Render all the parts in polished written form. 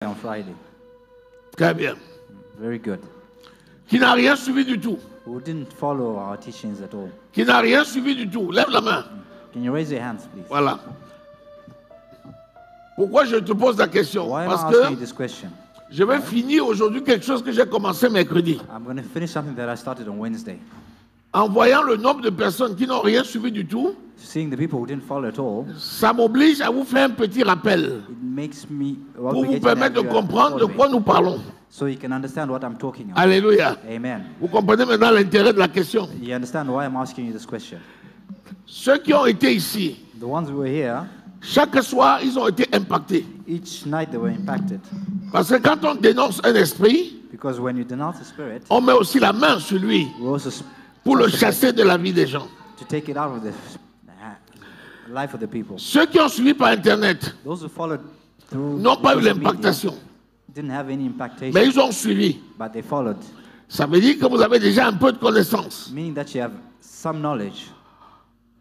on Friday. Très bien. Very good. Qui n'a rien suivi du tout. Who didn't follow our teachings at all. Qui n'a rien suivi du tout. Lève la main. Can you raise your hands, please? Voilà. Pourquoi je te pose la question? Why am I Parce asking you que this question? je vais finir aujourd'hui quelque chose que j'ai commencé mercredi. I'm going to finish something that I started on Wednesday. En voyant le nombre de personnes qui n'ont rien suivi du tout, Seeing the people who didn't follow at all, ça m'oblige à vous faire un petit rappel it makes me pour vous permettre de comprendre de quoi nous parlons. so you can understand what I'm talking about. Alléluia. Amen. Vous comprenez maintenant l'intérêt de la question. You understand why I'm asking you this question? Ceux qui ont été ici, The ones who were here, chaque soir, ils ont été impactés. each night they were impacted. Parce que quand on dénonce un esprit, Because when you denounce the spirit, on met aussi la main sur lui we also pour le chasser de la vie des gens. to take it out of the life of the people. Ceux qui ont suivi par Internet Those who followed through n'ont pas eu social media l'impactation, didn't have any impactation, mais ils ont suivi. but they followed, Ça veut dire que vous avez déjà un peu de connaissance. meaning that you have some knowledge.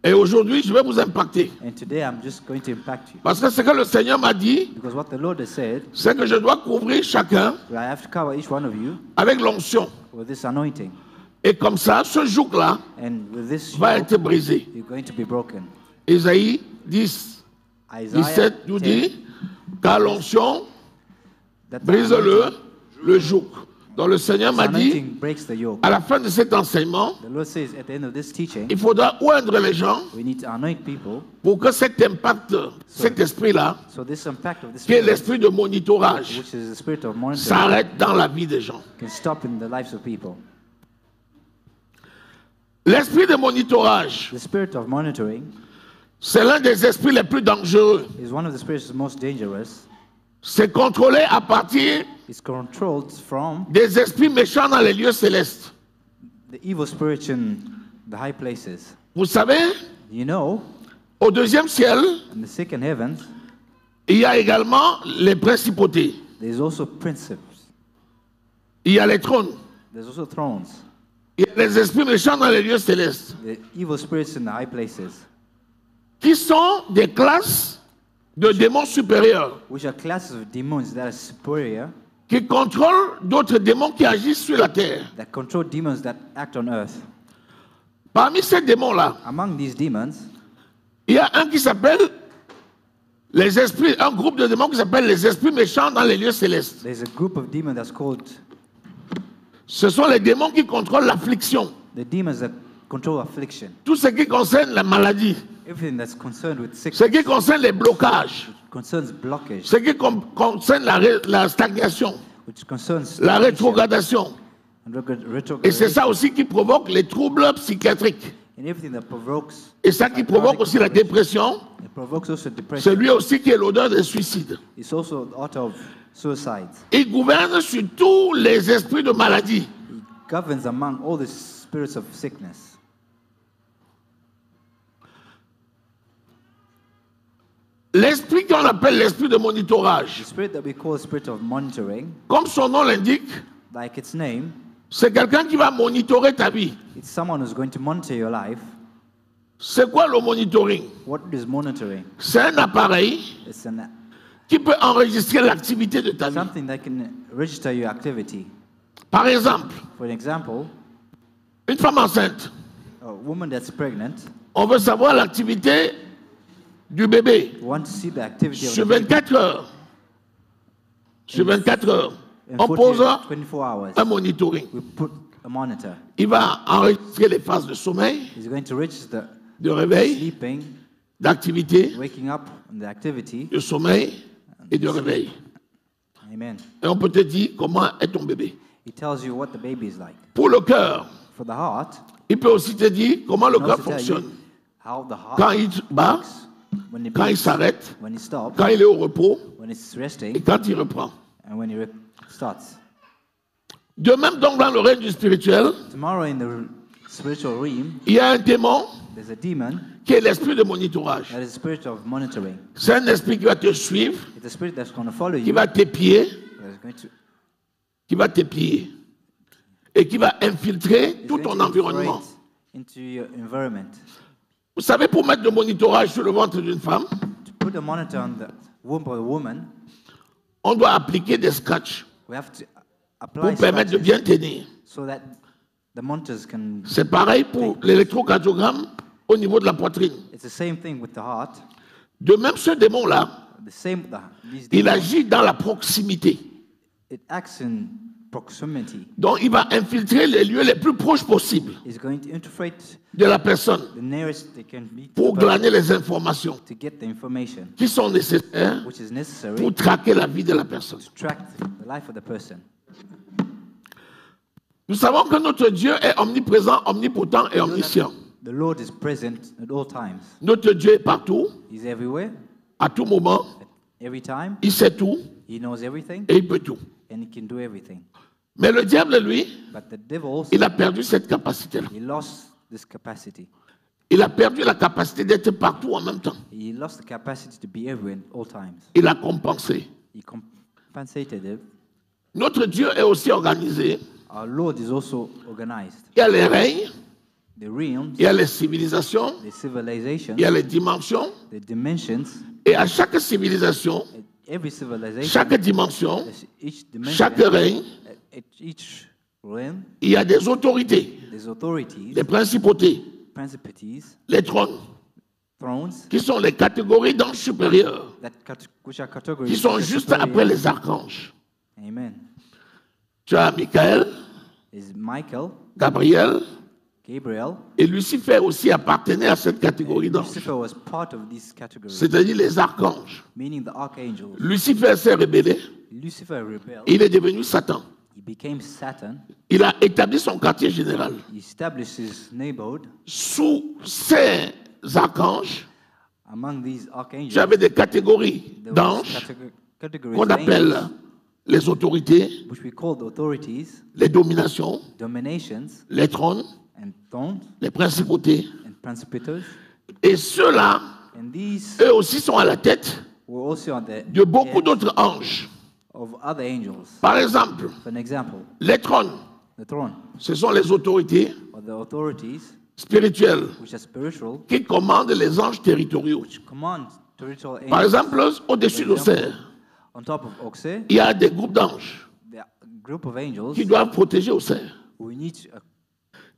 Et aujourd'hui, je vais vous impacter. And today I'm just going to impact you. Parce que ce que le Seigneur m'a dit, Because what the Lord has said, c'est que je dois couvrir chacun I have to cover each one of you avec l'onction. with this anointing. Et comme ça, ce joug-là And with this va yoke, être brisé. you're going to be broken. Ésaïe 10, Isaiah 17 nous 10, dit, car l'onction that the brise le joug. Donc le Seigneur m'a dit, anointing breaks the yoke. à la fin de cet enseignement, The Lord says at the end of this teaching, il faudra oindre les gens we need to anoint people. pour que cet impact, cet esprit-là, So this impact of this qui est spirit, l'esprit de monitorage, which is the spirit of monitoring, s'arrête dans la vie des gens. can stop in the lives of people. L'esprit de monitorage, The spirit of monitoring c'est l'un des esprits les plus dangereux. is one of the spirits most dangerous. C'est contrôlé à partir It's controlled from des esprits méchants dans les lieux célestes. the evil spirits in the high places. Vous savez, You know, au deuxième ciel, in the second heavens, il y a également les principautés. there's also principes. Il y a les trônes. There's also thrones. Il y a les esprits méchants dans les lieux célestes, The evil spirits in the high places, qui sont des classes de démons supérieurs, which are classes of demons that are superior, qui contrôlent d'autres démons qui agissent sur la terre. that control demons that act on earth. Parmi ces démons-là, Among these demons, il y a un qui s'appelle les esprits, un groupe de démons qui s'appelle les esprits méchants dans les lieux célestes. there's a group of demons that's called Ce sont les démons qui contrôlent l'affliction, the demons that control affliction. tout ce qui concerne la maladie, Everything that's concerned with ce sickness, qui concerne les blocages, concerns blockage, ce qui concerne la stagnation, which concerns la stagnation rétrogradation. and Et c'est ça retrogradation, aussi qui provoque les troubles psychiatriques. and everything that provokes, Et ça qui provoque aussi la dépression, it provokes also depression. c'est lui aussi qui est l'odeur des suicides. It's also the author of suicides. Il gouverne sur tous les esprits de maladie. He governs among all the spirits of sickness. L'esprit qu'on appelle l'esprit de The monitorage, spirit that we call the spirit of monitoring, comme son nom l'indique, like its name, c'est quelqu'un qui va monitorer ta vie. it's someone who's going to monitor your life. C'est quoi le monitoring? What is monitoring? C'est un appareil It's an, qui peut enregistrer l'activité de ta vie. something that can register your activity. Par exemple, For an example, une femme enceinte, a woman that's pregnant on veut savoir l'activité du bébé want to see the activity of sur the baby 24 heures. Sur 24 heures, in on pose 24 hours. un monitoring. We put a monitor. Il va enregistrer les phases de sommeil, He's going to register de réveil, sleeping, d'activité, waking up, and the activity. de sommeil et de réveil. Amen. Et on peut te dire comment est ton bébé. He tells you what the baby is like. Pour le cœur, For the heart, il peut aussi te dire comment le he cœur also tell fonctionne. you how the heart Quand il bat, works, when it quand il beats, s'arrête, when it stops, quand il est au repos when it's et resting, quand il reprend. and when it starts. De même donc dans le règne du spirituel, Tomorrow in the spiritual realm, il y a un démon there's a demon qui est l'esprit de monitorage. that is a spirit of monitoring. C'est un esprit qui va te suivre, It's a spirit that's going to follow qui you, va t'épier, that's going to, et qui va infiltrer is tout going ton to environnement. infiltrate into your environment. Vous savez, pour mettre le monitorage sur le ventre d'une femme, To put a monitor on the womb of a woman, on doit appliquer des scratchs We have to pour apply permettre de bien scratches tenir. so that the monitors can. C'est pareil pour l'électrocardiogramme au niveau de la poitrine. It's the same thing with the heart. De même, ce démon-là, The same. These il demons, agit dans la proximité. it acts in proximity. Donc, il va infiltrer les lieux les plus proches possibles It's going to infiltrate de la personne the nearest they can be to pour the person glaner les informations to get the information qui sont nécessaires which is necessary pour traquer la vie de la personne. to track the life of the person. Nous savons que notre Dieu est omniprésent, omnipotent et omniscient. The Lord is present at all times. Notre Dieu est partout, He's everywhere, à tout moment, at every time. il sait tout He knows everything et il peut tout. and he can do everything. Mais le diable, lui, But the devil also, il a perdu cette capacité-là. he lost this capacity. Il a perdu la capacité d'être partout en même temps. He lost the capacity to be everywhere at all times. Il a compensé. He compensated it. Notre Dieu est aussi organisé. Our Lord is also organized. Il y a les règnes, The realms, il y a les civilisations, the civilizations, il y a les dimensions. the dimensions, Et à chaque civilisation, at every civilization, chaque dimension, each dimension, chaque règne, at each realm, il y a des autorités, there's authorities, des principautés, principalities, les trônes, thrones, qui sont les catégories d'anges supérieurs, which are categories. qui sont of juste superior. après les archanges. Amen. Tu as Michael, Is Michael, Gabriel, Gabriel, et Lucifer aussi appartenait à cette catégorie d'anges, Lucifer was part of these categories, c'est-à-dire les archanges. meaning the archangels. Lucifer s'est rebellé, Lucifer rebelled. il est devenu Satan. He became Satan. Il a établi son quartier général. He established his neighborhood. Sous ces archanges, Among these archangels, j'avais des catégories there was d'anges categories qu'on of appelle angels, les autorités, which we call the authorities, les dominations, dominations, les trônes, and thrones, les principautés. and principalities. Et ceux-là, And these eux aussi sont à la tête were also on the de beaucoup head d'autres anges. of other angels. Par exemple, For an example, les trônes, the throne, ce sont les autorités or the authorities, spirituelles which are spiritual, qui commandent les anges territoriaux. command territorial Par angels. exemple, au-dessus For example, d'Auxerre, on top of Oxe, il y a des groupes d'anges the group of angels qui doivent protéger Auxerre. who need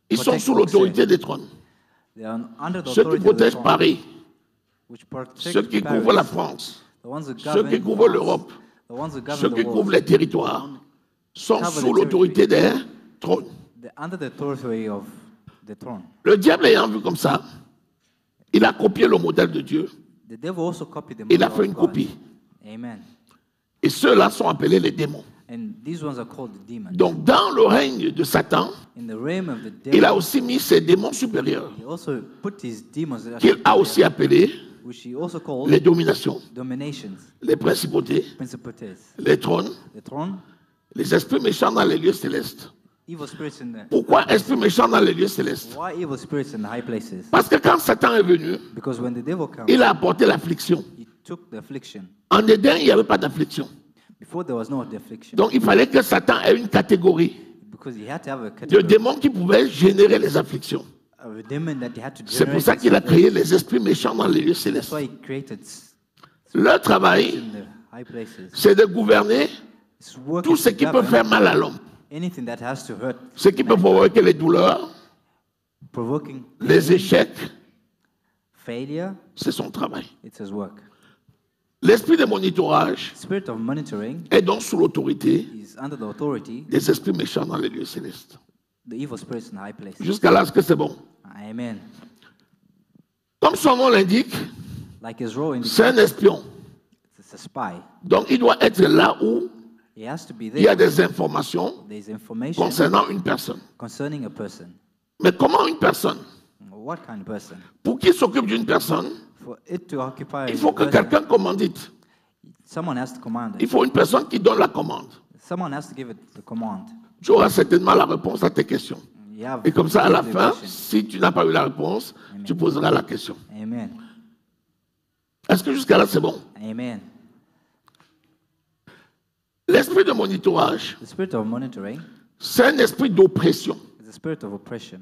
Ils sont protect sous l'autorité des trônes. they are under the Ceux qui authority of the protègent throne, Paris, which protect ceux qui Paris, couvrent la France, the ones who ceux qui govern couvrent France, l'Europe, the ones who ceux govern qui the couvrent world, les territoires, sont cover sous the l'autorité des trônes. they're under the authority of the throne. Le diable ayant vu comme ça, il a copié le modèle de Dieu. The devil also copied the Il a model fait of une God. copie. Amen. Et ceux-là sont appelés les démons. And these ones are called the demons. Donc, dans le règne de Satan, In the realm of the il a devil, aussi mis ses démons supérieurs, he also put his demons that are qu'il a aussi appelés which he also called les dominations, dominations, les principautés, principalities, les trônes, the throne, les esprits méchants dans les lieux célestes. evil spirits in the. Pourquoi esprits méchants dans les lieux célestes? Why evil spirits in the high places? Parce que quand Satan est venu, Because when the devil comes, il a apporté l'affliction. he took the affliction. En Éden, il n'y avait pas d'affliction. Before there was no affliction. Donc, il fallait que Satan ait une catégorie Because he had to have a de category démons qui pouvaient générer les afflictions. of a demon that he had to C'est pour generate. ça qu'il a créé les esprits méchants dans les lieux That's célestes. why he created Leur travail, in the high places. c'est de gouverner It's working tout ce to qui peut govern faire mal à l'homme, anything that has to hurt, ce qui peut provoquer les douleurs, provoking les échecs, failure. c'est son travail. It's his work. L'esprit de monitorage Spirit of monitoring est donc sous l'autorité is under the authority, des esprits méchants dans les lieux célestes. the evil spirits in high places. Jusqu'à là, est-ce que c'est bon? Amen. Comme son nom l'indique, Like his role in c'est un espion. it's a spy. Donc, il doit être là où He has to be il y a there. des informations There's information concernant une personne. concerning a person. Mais comment une personne? What kind of person? Pour qu'il s'occupe d'une personne, For it to occupy il a faut que person, quelqu'un commandite. someone has to command Il it. faut une personne qui donne la commande. Someone has to give it the command. Tu auras certainement la réponse à tes questions. You have Et comme ça, à la the fin, question. si tu n'as pas eu la réponse, tu poseras la question. Amen. Est-ce que jusqu'à là, c'est bon? Amen. L'esprit de monitorage, The spirit of monitoring c'est un esprit d'oppression. is a spirit of oppression.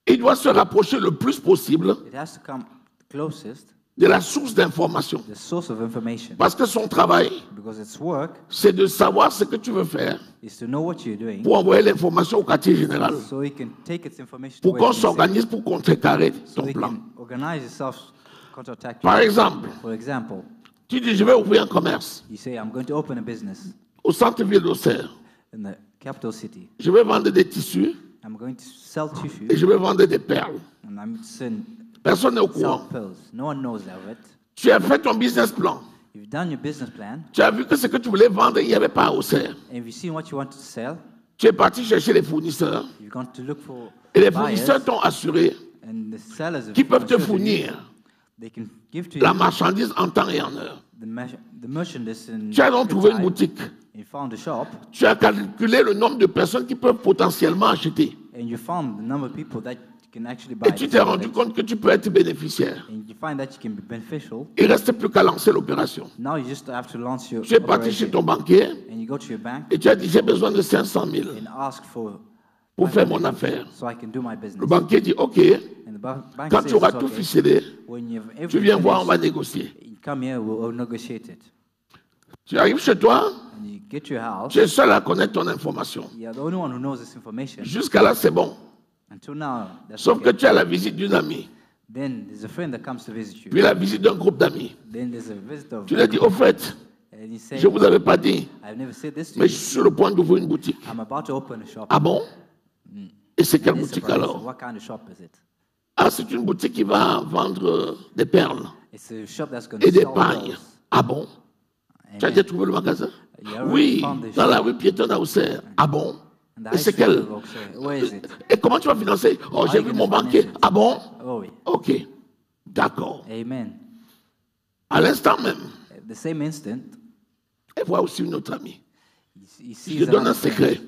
Il doit se rapprocher le plus possible It has to come closest de la source d'information. the source of information. Parce que son travail, Because its work c'est de savoir ce que tu veux faire is to know what you're doing pour envoyer l'information au quartier général, so it can take its information to pour where qu'on it needs it, s'organise pour contrecarrer so ton it plan. can organize itself, counterattack Par you. exemple, For example, tu dis, je vais ouvrir un commerce you say, I'm going to open a business au centre-ville d'Auxerre. in the capital city. Je vais vendre des tissus I'm going to sell et tissue je vais vendre des perles. and I'm selling Personne n'est au sell courant. pills. No one knows of it. Tu as fait ton business plan. You've done your business plan, Tu as vu que ce que tu voulais vendre, il n'y avait pas à Auxerre. and if you've seen what you want to sell, Tu es parti chercher les fournisseurs you've gone to look for et les buyers, fournisseurs t'ont assuré and the sellers have qu'ils peuvent te assured you fournir they can give to la you marchandise en temps et en heure. the merchandise in Tu as donc good trouvé une time. boutique. You found a shop, Tu as calculé le nombre de personnes qui peuvent potentiellement acheter. and you found the number of people that you can actually buy. Et tu this t'es rendu product, compte que tu peux être bénéficiaire. and you find that you can be beneficial. Il ne reste plus qu'à lancer l'opération. Now you just have to launch your Tu es parti chez operation, ton banquier and you go to your bank et tu as dit j'ai besoin de 500 000 and ask for pour faire mon affaire. so I can do my Le business. banquier dit ok, And the bank quand says, tu auras "It's tout okay. ficelé, When you have tu everything viens voir, on va finished, négocier. you come here, we'll negotiate it." Tu arrives chez toi, And you get to your house. tu es seul à connaître ton information. You're the only one who knows this information. Jusqu'à là, c'est bon. Until now, that's Sauf que okay. tu as la visite d'une amie, Then there's a friend that comes to visit you. puis la visite d'un groupe d'amis. Then there's a visitor. Tu lui as dit, au fait, And you say, je ne vous avais pas dit, I've never said this to mais you. je suis sur le point d'ouvrir une boutique. I'm about to open a shop. Ah bon? Et c'est quelle And it's boutique surprising. alors? What kind of shop is it? Ah, c'est une boutique qui va vendre des perles It's a shop that's going et to des sell pailles. those. Ah bon? Tu as Amen. déjà trouvé le magasin? You already Oui, found the dans shop. la rue piétonne à Auxerre. Ah bon? And the Et high c'est street quelle? of Auxerre. Where is it? Et comment tu vas financer? Oh, j'ai you vu gonna mon banquier. finance it? Ah bon? Oh, oui. Ok, d'accord. Amen. À l'instant même, At the same instant, elle voit aussi une autre amie. he sees Je te donne un another friend. secret.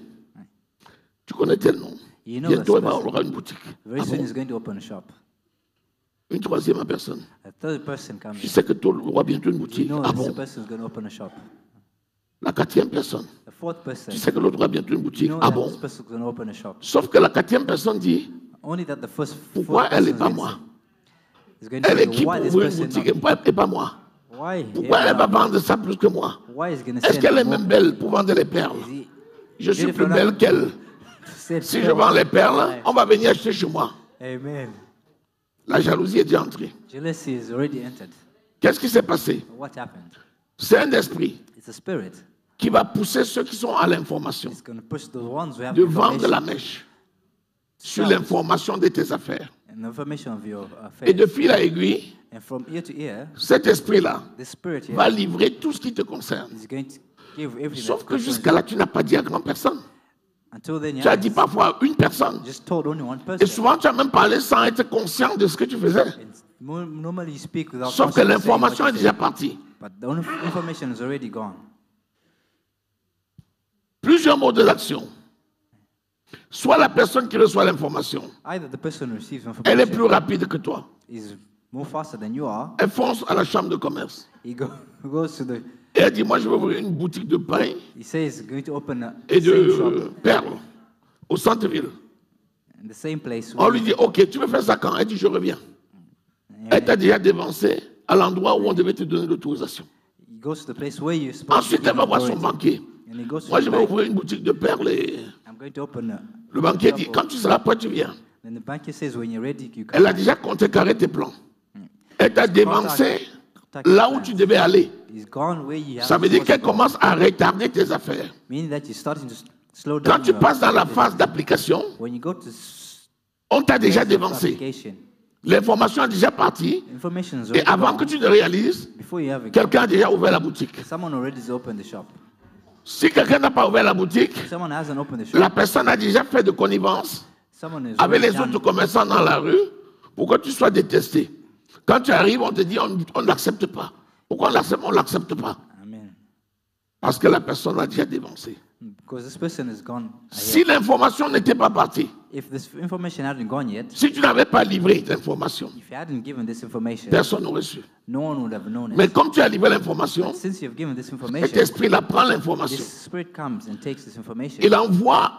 Tu connais tel nom. You know Bientôt, this elle person. aura une boutique. Very Ah soon bon? he's going to open a shop. Une troisième personne. A third person comes Je in. sais que tu auras bientôt une You boutique. know Ah this bon? person is going to open a shop. La quatrième personne. The fourth person, Tu sais que l'autre aura bientôt une you boutique. know Ah that bon? this person is going to open a shop. Sauf que la quatrième personne dit, Only that the pourquoi fourth elle n'est person pas moi? is going to Elle est say, qui pour why this ouvrir une person boutique not? et pourquoi elle n'est pas moi? Why? Pourquoi elle va vendre ça plus que moi? Why is going to Est-ce send qu'elle est more? même belle pour vendre les perles? Is he Je suis plus beautiful belle enough qu'elle. to sell Si je pearls? vends les perles, Ouais. on va venir acheter chez moi. Amen. La jalousie est déjà entrée. Jealousy is already entered. Qu'est-ce qui s'est passé? What happened? C'est un esprit It's a spirit. qui va pousser ceux qui sont à l'information It's going to push the ones who have de vendre la information mèche sur l'information de tes affaires. and information of your Et affairs. de fil à aiguille, And from ear to ear, cet esprit-là the spirit here va livrer tout ce qui te concerne. is going to give everything. Sauf that que concerns jusqu'à là, tu n'as pas dit à grand personne. you. Until then, Tu as dit you parfois à une personne. just told only one Et person. souvent, tu as même parlé sans être conscient de ce que tu faisais. And normally you speak without Sauf que consciously saying l'information what est you déjà say. partie. But the information is already gone. Plusieurs modes d'action. Soit la personne qui reçoit l'information, Either the person who receives elle est plus information rapide que toi. is more faster than you are. Elle fonce à la chambre de commerce. He goes to the. Et elle dit, moi je veux ouvrir une boutique de pain He says he's going to open a et same de shop perles au centre-ville. in the same place. On lui dit, ok, tu veux faire ça quand? Elle dit, je reviens. Elle t'a déjà dévancé à l'endroit où on devait te donner l'autorisation. He goes to the place where you're supposed to Ensuite, give elle va voir son authority. banquier. And he goes to Moi, the je vais bank. ouvrir une boutique de perles et I'm going to open a. le banquier shop dit, of- quand tu seras prêt, tu viens. Then the banker says, when you're ready, you come. Elle a déjà contrecarré tes plans. Elle t'a dévancé là où tu devais aller. He's gone where you have Ça veut dire supposed qu'elle to go. commence à retarder tes affaires. Meaning that you're starting to slow down. Quand tu your passes dans la business. phase d'application, When you go to on t'a déjà phase of dévancé. application, L'information est déjà partie. information is Et already avant gone. que tu ne réalises, Before you have it, quelqu'un a déjà ouvert la boutique. someone already has opened the shop. Si quelqu'un n'a pas ouvert la boutique, If someone hasn't opened the shop, la personne a déjà fait de connivence someone is avec already les done. autres commerçants dans la rue pour que tu sois détesté. Quand tu arrives, on te dit on ne l'accepte pas. Pourquoi on ne l'accepte pas? Amen. Parce que la personne a déjà dévancé. Because this person is gone ahead. Si l'information n'était pas partie, If this information hadn't gone yet, si tu n'avais pas livré l'information, if you hadn't given this information, personne n'aurait su. no one would have known it. Mais comme tu as livré l'information, Since you've given this cet information, esprit-là prend l'information. this spirit comes and takes this information. Il envoie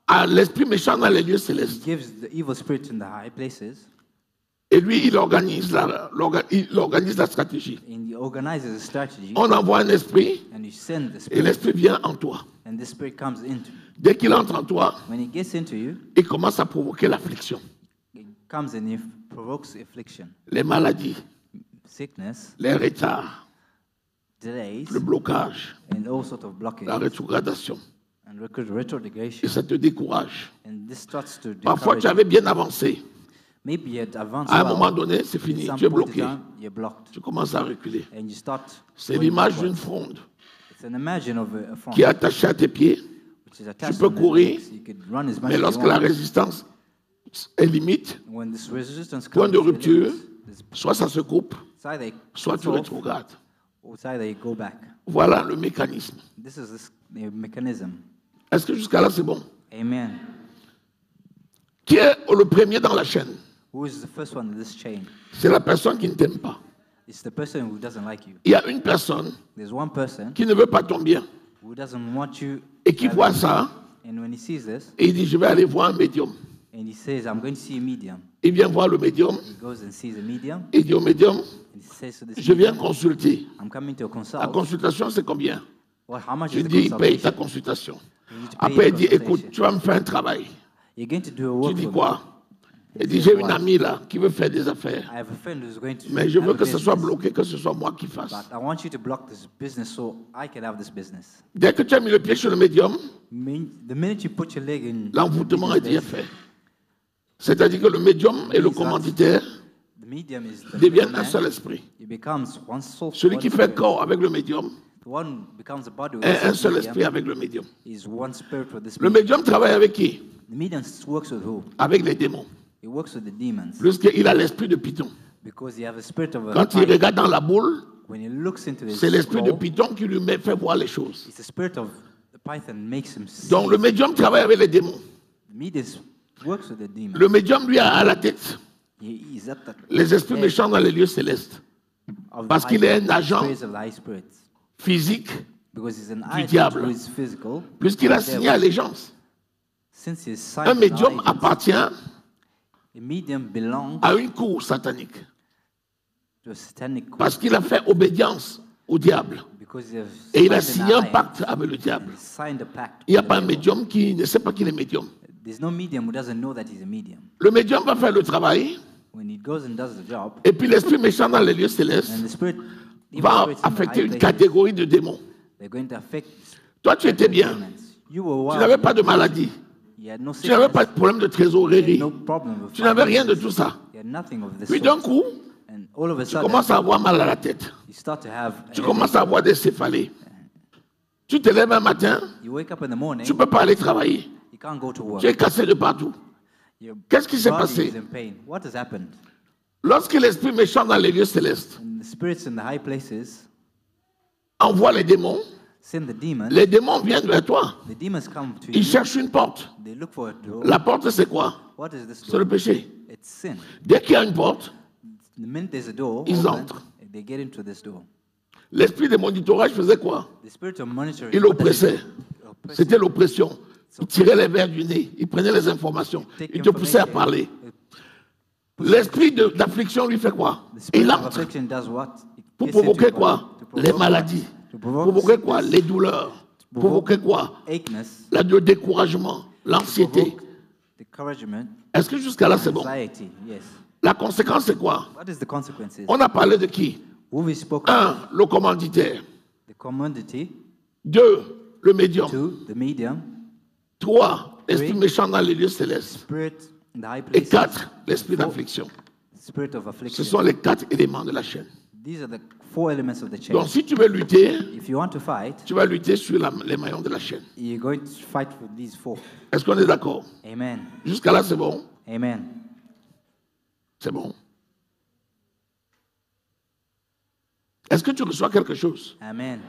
à l'esprit méchant dans les lieux It célestes. gives the evil spirit in the high places. Et lui, il organise la stratégie. And he organizes a strategy, On envoie un esprit and you send the et spirit, l'esprit vient en toi. and the spirit comes into. Dès qu'il entre en toi, When he gets into you, il commence à provoquer l'affliction, it comes and it provokes affliction, les maladies, sickness, les retards, delays, le blocage, and all sorts of la blockages, rétrogradation. and Et retrogradation. ça te décourage. And this starts to Parfois, discourage tu you. avais bien avancé. Maybe you had advanced À un well. moment donné, c'est At fini. some Tu es point in bloqué. time, you're blocked, Tu commences à reculer. and you start. C'est going l'image backwards. d'une fronde It's an imagine of a front, qui est attachée à tes pieds. which is attached peux on the courir, legs. You could run as much Mais as you lorsque la want. résistance est limite, When this resistance point comes, de to your rupture, limits, it's soit ça se coupe, either soit cuts tu off, rétrogrades. or it's either you go back. Voilà le mécanisme. This is the mechanism. Est-ce que jusqu'à là, c'est bon? Amen. Qui est le premier dans la chaîne? Who is the first one in this chain? C'est la personne qui ne t'aime pas. It's the person who doesn't like you. Il y a une personne There's one person qui ne veut pas ton bien who doesn't want you. et qui to voit have you. ça And when he sees this, et il dit, je vais aller voir un médium. and he says, I'm going to see a medium. Il vient voir le médium He goes and sees a medium, et il dit au médium, and he says to this je viens medium, consulter. I'm coming to La consult. consultation, c'est combien? Well, how much Je is the dis, paye ta consultation? consultation. You need to pay Après, your il dit, écoute, consultation. tu vas me faire un travail. You're going to do a Tu work dis for quoi? me. Il dit, j'ai une amie là qui veut faire des affaires. I have a friend who's going to Mais je have veux a que ce soit business, bloqué, que ce soit moi qui fasse. but I want you to block this business so I can have this business. Dès que tu as mis le pied sur le médium, The minute you put your leg in l'envoûtement est déjà business fait. C'est-à-dire que le médium et le commanditaire the medium is the deviennent un middleman. seul esprit. It becomes one soul. Celui one qui fait spirit. corps avec le médium The one becomes a body with est un the seul medium esprit avec le médium. is one spirit with this Le medium. médium travaille avec qui? The medium works with who? Avec les démons. It works with the demons Puisqu'il a l'esprit de Python. because you have a spirit of a Quand il python. regarde dans la boule, When he looks into his c'est l'esprit de skull, Python qui lui fait voir les choses. it's the spirit of the python makes him see. Donc le médium travaille avec les démons. The medium works with the demons. Le médium, lui, a à la tête He is at the les esprits head méchants dans les lieux célestes. of the Parce qu'il high est un agent spirits of the high spirits. physique, Because he's an high diable. spirit who is physical. puisqu'il a the devil. signé allégeance. Since he's Un signed médium an allegiance, appartient a medium belongs à une cour satanique. to a satanic court Parce qu'il a fait obédience au diable. because he has Et il a signed signé an un alliance pacte avec le diable. and signed a pact. Il n'y a with pas the un devil. médium qui ne sait pas qu'il est médium. There's no medium who doesn't know that he's a medium. Le médium va faire le travail, When he goes and does the job, et puis l'esprit méchant dans les lieux célestes and the spirit evil va spirits in the affecter high une places, catégorie de démons. they're going to affect Toi, tu étais bien. demons. You were Tu well. n'avais pas de maladie. You had no Tu n'avais sickness. pas de problème de You had trésorerie. no problem with Tu n'avais rien de finances. tout ça. You had nothing of this Puis sort. d'un coup, And all of a tu sudden, commences à avoir mal à la tête. you start to have Tu a commences à avoir des céphalées. Tu te lèves un matin, You wake up in the morning, tu ne peux pas aller travailler. you can't go to work. Tu es cassé de partout. Your Qu'est-ce qui s'est body passé? is in pain. What has happened? Lorsque l'esprit méchant dans les lieux célestes And the spirits in the high places envoie les démons, send the demons. les démons viennent vers toi. The demons come to Ils you. cherchent une porte. They look for a door. La porte, c'est quoi? What is this C'est door? le péché. It's sin. Dès qu'il y a une porte, The minute there's a door, Ils open, entrent. they get into this door. l'esprit de monitorage faisait quoi? The spirit of monitoring. Il what does it oppressait. do? Oppressing. C'était l'oppression. Il tirait les verres du nez. Il prenait les informations. Take Il te poussait à information. parler. L'esprit d'affliction lui fait quoi? The spirit Il of entre affliction does what? It pour gets into provoquer your body. quoi? To provoke Les what? maladies. To provoke Provoquer quoi? sickness, Les douleurs. Provoquer quoi? acheness, Le découragement, l'anxiété. provoke discouragement, Est-ce que jusqu'à là c'est bon? anxiety. Yes. La conséquence c'est quoi? What is the consequences? On a parlé de qui? Who we spoke of? 1. Le commanditaire. The commodity. 2. Le médium. 2. The medium. 3. L'esprit Three. méchant dans les lieux célestes. Spirit in the high Et places. 4. L'esprit Four. d'affliction. Spirit of Ce affliction. sont les 4 éléments de la chaîne. These are the 4 elements of the chain. Donc si tu veux lutter, If you want to fight, tu vas lutter sur les maillons de la chaîne. you're going to fight with these 4. Est-ce qu'on est d'accord? Amen. Jusqu'à là c'est bon? Amen. C'est bon. Est-ce que tu reçois quelque chose? Amen.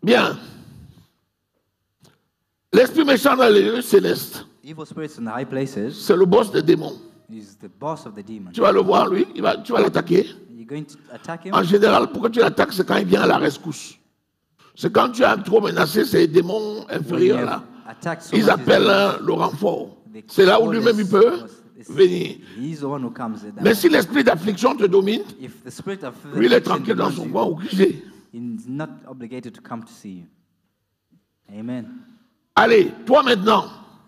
Bien. L'esprit méchant dans les lieux célestes, Evil spirits in the high places c'est le boss des démons. is the boss of the demon. Tu vas le voir, lui, tu vas l'attaquer. You're going to attack him. En général, pourquoi tu l'attaques, c'est quand il vient à la rescousse. C'est quand tu es trop menacé, c'est les démons When you inférieurs là. attacked so ils much his appellent enemies, le renfort. they C'est là où call lui-même il his- peut it's- venir. He's the one who comes down. Mais si l'esprit d'affliction te domine, If the spirit of lui il est affliction tranquille dans demands son you, coin au QG. he's not obligated to come to see you. Amen. Allez, toi maintenant,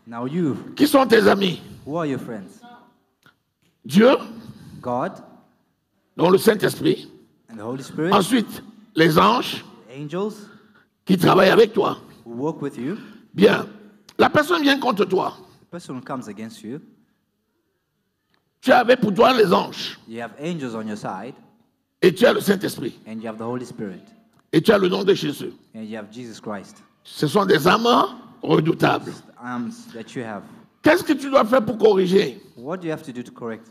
Now you, qui sont tes amis? who are your friends? Dieu, God donc le Saint-Esprit. and the Holy Spirit, Ensuite, les anges angels qui travaillent avec toi. who walk with you. Bien. La personne vient contre toi. The person who comes against you, Tu avais pour toi les anges. you have angels on your side, Et tu as le Saint-Esprit. and you have the Holy Spirit, Et tu as le nom de Jésus. and you have Jesus Christ. Ce sont des âmes redoutables. The arms that you have. Qu'est-ce que tu dois faire pour corriger? What do you have to do to correct?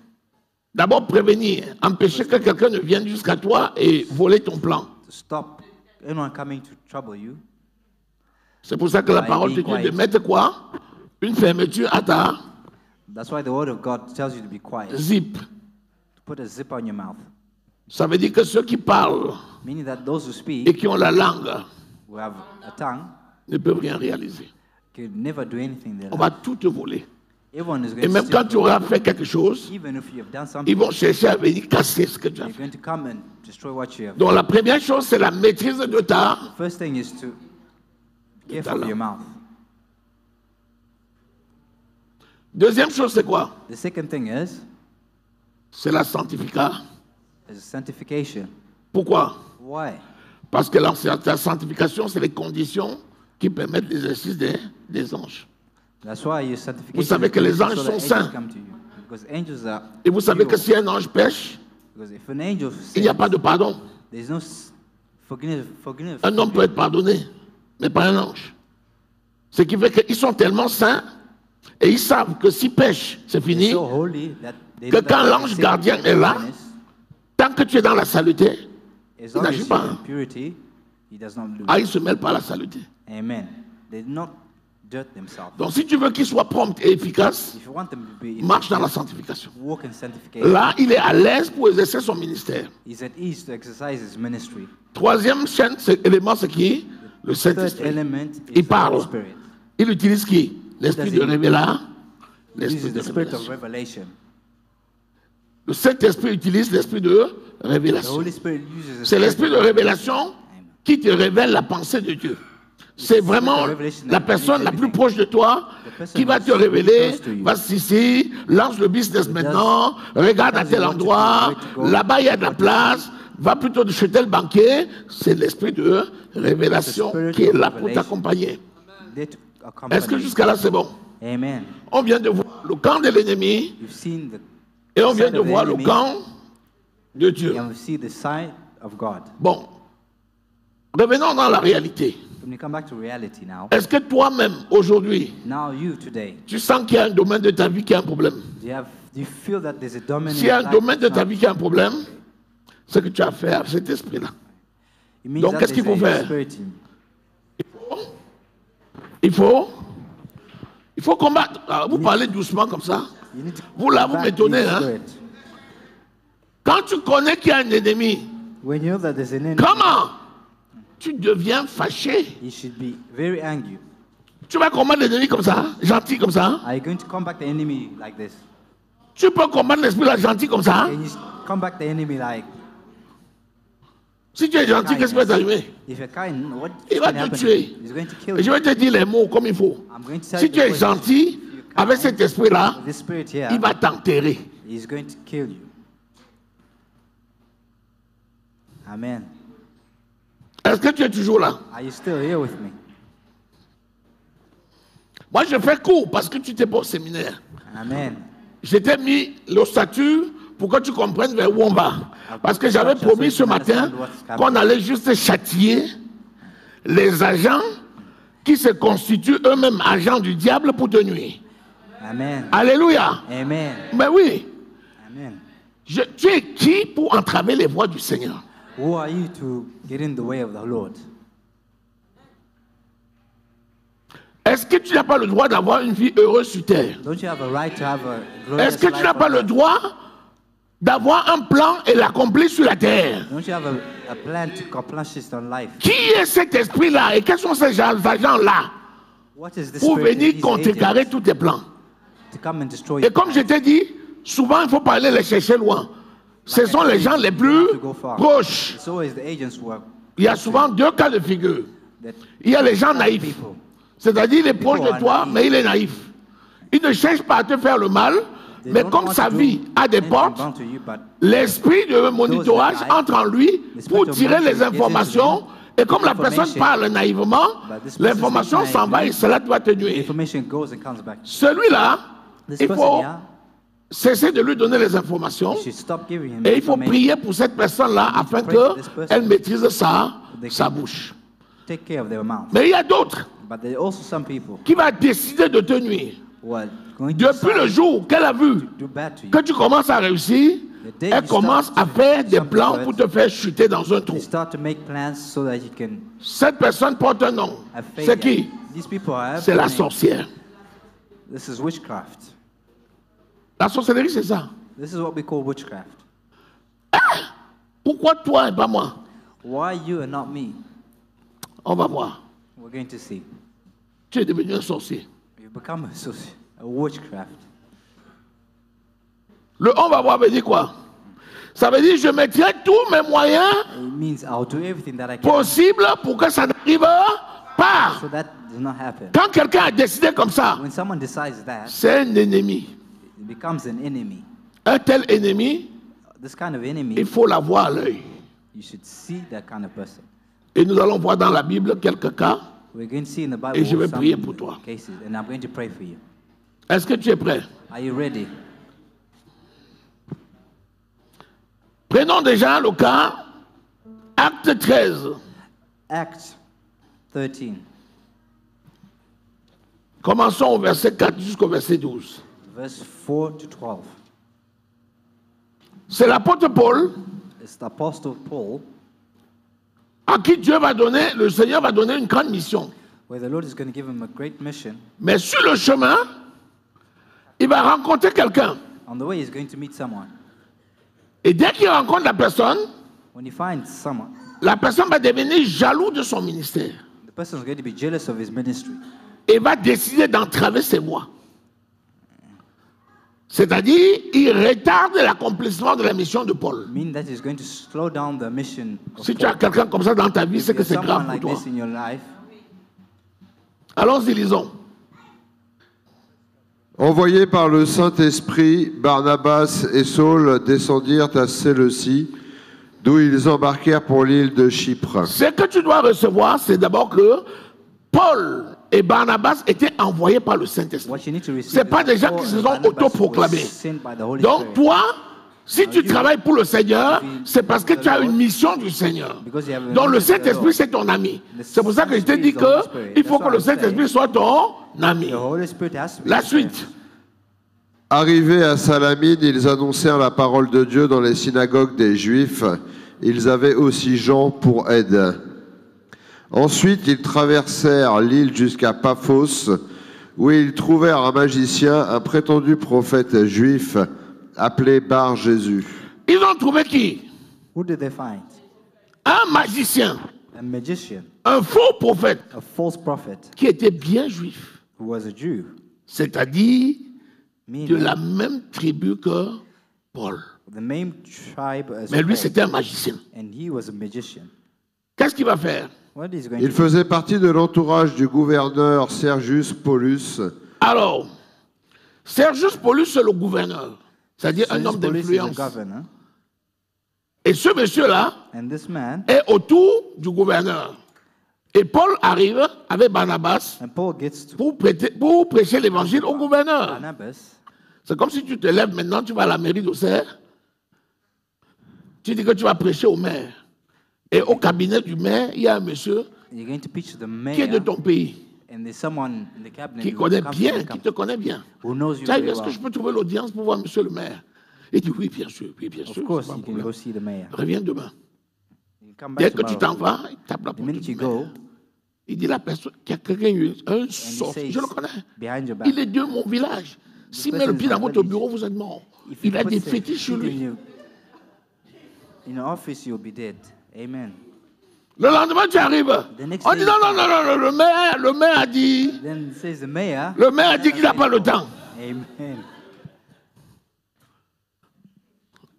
D'abord, prévenir. Empêcher que quelqu'un ne vienne jusqu'à toi et voler ton plan. To stop anyone coming to trouble you. C'est pour ça que la By parole te being dit de quiet. mettre quoi? Une fermeture à ta That's why the word of God tells you to be quiet. zip. To put a zip on your mouth. Ça veut dire que ceux qui parlent Meaning that those who et speak, qui ont la langue who have a tongue, ne peuvent rien réaliser. can never do anything in their On life. va tout te voler. Everyone is Et going to même steal quand tu from auras fait quelque chose, you. Even if you have done ils something, vont chercher à venir casser ce que tu as they're fait. going to come and destroy what you have. Donc la première chose, c'est la maîtrise de ta. First thing is to be careful of your mouth. Deuxième chose, c'est quoi? The second thing is C'est sanctification. Pourquoi? Why? Parce que la sanctification, c'est les conditions qui permettent l'exercice des anges. That's why your sanctification. Vous savez is que les so anges that sont angels saints. come to you. Because angels are Et vous savez que pure. si un ange pêche, Because if an angel il n'y a sins, pas de pardon. there's no forgiveness. Un homme peut être pardonné, mais pas un ange. Ce qui fait qu'ils sont tellement saints et ils savent que s'ils pêchent, c'est They're fini. so holy that they Que know that quand if l'ange they sin, gardien it's est là, forgiveness. Tant que tu es dans la saleté, As il long as n'agit you're pas. in purity, he does not do Ah, it. il ne se mêle pas à la saleté. Amen. They do not dirt themselves. Donc si tu veux qu'il soit prompt et efficace, If you want them to be marche dans la effective, sanctification. walk in sanctification. Là, il est à l'aise pour exercer son ministère. He's at ease to exercise his ministry. Troisième chaîne, élément, c'est qui? Le Third Saint-Esprit. element is Il the parle. Holy Spirit. Il utilise qui? L'esprit de does he- révélation. He L'esprit uses de the spirit of révélation. revelation. Le Saint-Esprit utilise l'esprit de The révélation. Holy Spirit uses the C'est spirit l'esprit de of révélation qui te révèle la pensée de Dieu. C'est vraiment la personne la plus proche de toi qui va te révéler, vas ici, lance le business maintenant, regarde à tel endroit, là-bas il y a de la place, va plutôt chez tel banquier. C'est l'esprit de révélation qui est là pour t'accompagner. there to accompany Est-ce que you. jusqu'à là c'est bon? Amen. On vient de voir le camp de l'ennemi You've seen the et on vient side de of the voir le enemy, camp de Dieu. and we see the side of God. Bon, revenons dans la réalité. When we come back to reality now, Est-ce que toi-même, aujourd'hui, now you today, tu sens qu'il y a un domaine de ta vie qui a un problème? do you feel that there's a dominant S'il y a un life domaine de that's ta not- vie qui a un problème, c'est que tu as fait à cet esprit-là. It means Donc, that qu'est-ce qu'il there's faut a faire? spirit in you. Il faut combattre. Alors, vous parlez doucement comme ça. You need to Vous là, vous combat m'étonnez. this Hein? spirit. Quand tu connais qu'il y a un ennemi, When you know that there's an enemy, comment tu deviens fâché? you should be very angry. Tu vas combattre l'ennemi comme ça, gentil comme ça. Are you going to combat the enemy like this? Tu peux combattre l'esprit là, gentil comme ça. Can you combat the enemy like Si tu es gentil, qu'est-ce qui va t'arriver? if you're kind? What Il va can te happen? tuer. He's going to kill Et je you. vais te dire les mots comme il faut. I'm going to tell Si you tu es the words. gentil, If you're avec kind, cet esprit-là, this spirit here, il va t'enterrer. he's going to kill you. Amen. Est-ce que tu es toujours là? Are you still here with me? Moi, je fais court parce que tu n'étais pas au séminaire. Amen. Je t'ai mis le statut pour que tu comprennes vers où on va. Parce que j'avais promis ce matin qu'on allait juste châtier les agents qui se constituent eux-mêmes agents du diable pour te nuire. Amen. Alléluia. Amen. Mais oui, Amen. tu es qui pour entraver les voies du Seigneur? Who are you to get in the way of the Lord? Est-ce que tu n'as pas le droit d'avoir une vie heureuse sur terre? Don't you have a right to have a glorious Est-ce que tu life n'as on pas le earth? droit d'avoir un plan et l'accomplir sur la terre? Don't you have a plan to accomplish this on life? Qui est cet esprit-là et quels sont ces agents-là? pour venir contrecarrer tous tes plans. Et comme je t'ai dit, souvent il faut pas aller les chercher loin. Ce sont les gens les plus proches. Il y a souvent deux cas de figure. Il y a les gens naïfs. C'est-à-dire, il est proche de toi, mais il est naïf. Il ne cherche pas à te faire le mal, mais comme sa vie a des portes, l'esprit de monitorage entre en lui pour tirer les informations. Et comme la personne parle naïvement, l'information s'en va et cela doit te nuire. Celui-là, il faut cesser de lui donner les informations et il faut prier pour cette personne-là afin qu'elle maîtrise sa bouche. Mais il y a d'autres qui vont décider de te nuire. Depuis le jour qu'elle a vu que tu commences à réussir, elle commence à faire des plans pour te faire chuter dans un trou. Cette personne porte un nom. C'est qui? C'est la sorcière. La sorcellerie, c'est ça. Pourquoi toi et pas moi? On va voir. Tu es devenu un sorcier. Le on va voir veut dire quoi? Ça veut dire je mettrai tous mes moyens possibles pour que ça n'arrive pas. Quand quelqu'un a décidé comme ça, c'est un ennemi. Un tel ennemi, il faut l'avoir à l'œil. Et nous allons voir dans la Bible quelques cas. Et je vais prier pour toi. Est-ce que tu es prêt? Prenons déjà le cas, Acte 13. Acts 13. Commençons au verset 4 jusqu'au verset 12. Verse 4 to 12. C'est l'apôtre Paul It's the Apostle Paul, à qui Dieu va donner, le Seigneur va donner une grande mission. where the Lord is going to give him a great mission. Mais sur le chemin, il va rencontrer quelqu'un. On the way, he's going to meet someone. Et dès qu'il rencontre la personne, When he finds someone, la personne va devenir jaloux de son ministère. the person is going to be jealous of his ministry. Et va décider d'entraver ses voies. C'est-à-dire, il retarde l'accomplissement de la mission de Paul. Meaning that he's going to slow down the mission of Si tu as quelqu'un comme ça dans ta vie, c'est que c'est grave pour like toi. this in your life. Allons-y, lisons. Envoyés par le Saint-Esprit, Barnabas et Saul descendirent à Séleucie, d'où ils embarquèrent pour l'île de Chypre. Ce que tu dois recevoir, c'est d'abord que Paul et Barnabas étaient envoyés par le Saint-Esprit. What you need to receive Ce n'est pas is des gens Paul qui se and sont Barnabas were autoproclamés. sent by the Holy Donc Spirit. toi, si tu travailles pour le Seigneur, c'est parce que tu as une mission du Seigneur. Donc le Saint-Esprit, c'est ton ami. C'est pour ça que je t'ai dit qu'il faut que le Saint-Esprit soit ton ami. The Holy Spirit has to be La your friend. suite. Arrivés à Salamine, ils annoncèrent la parole de Dieu dans les synagogues des Juifs. Ils avaient aussi Jean pour aide. Ensuite, ils traversèrent l'île jusqu'à Paphos, où ils trouvèrent un magicien, un prétendu prophète juif, appelé Bar Jésus. Ils ont trouvé qui? Who did they find? Un magicien, A magician, un faux prophète a false prophet qui était bien juif. who was a Jew, C'est-à-dire de meaning la même tribu que Paul. the main tribe as Mais lui, Paul, c'était un magicien. and he was a magician. Qu'est-ce qu'il va faire? What is going Il to faisait partie de l'entourage du gouverneur Sergius Paulus. Alors, Sergius Paulus, c'est le gouverneur, c'est-à-dire un Sergius homme Paulus is a d'influence. governor, Et ce monsieur-là and this man, est autour du gouverneur. Et Paul arrive avec Barnabas and Paul gets to pour prêcher l'évangile au gouverneur. Barnabas. C'est comme si tu te lèves maintenant, tu vas à la mairie d'Auxerre, tu dis que tu vas prêcher au maire. Et au cabinet du maire, il y a un monsieur You're going to preach to the qui est de mayor, ton pays, and there's someone in the cabinet qui who connaît comes bien, from the qui te company, connaît bien. who knows you Tu as dit, very est-ce que well. je peux trouver l'audience pour voir monsieur le maire? Il dit, oui, bien sûr, Of c'est course, pas un you can problème. go see the mayor. Reviens demain. You come Dès back que tu t'en tomorrow. vas, il tape la The porte minute du you maire. go, Il dit, la personne, qu'il y a quelqu'un, un and he sort, says, je le connais. behind your back, Il est de mon village. S'il met le person pied is dans my votre village. bureau, vous êtes mort. if you Il a put des the fétiches sur feet lui. in your office, you'll be dead. Amen. Le lendemain, tu arrives. On dit non, le maire a dit. Then it says the mayor. Le maire a dit qu'il n'a pas le temps. Amen.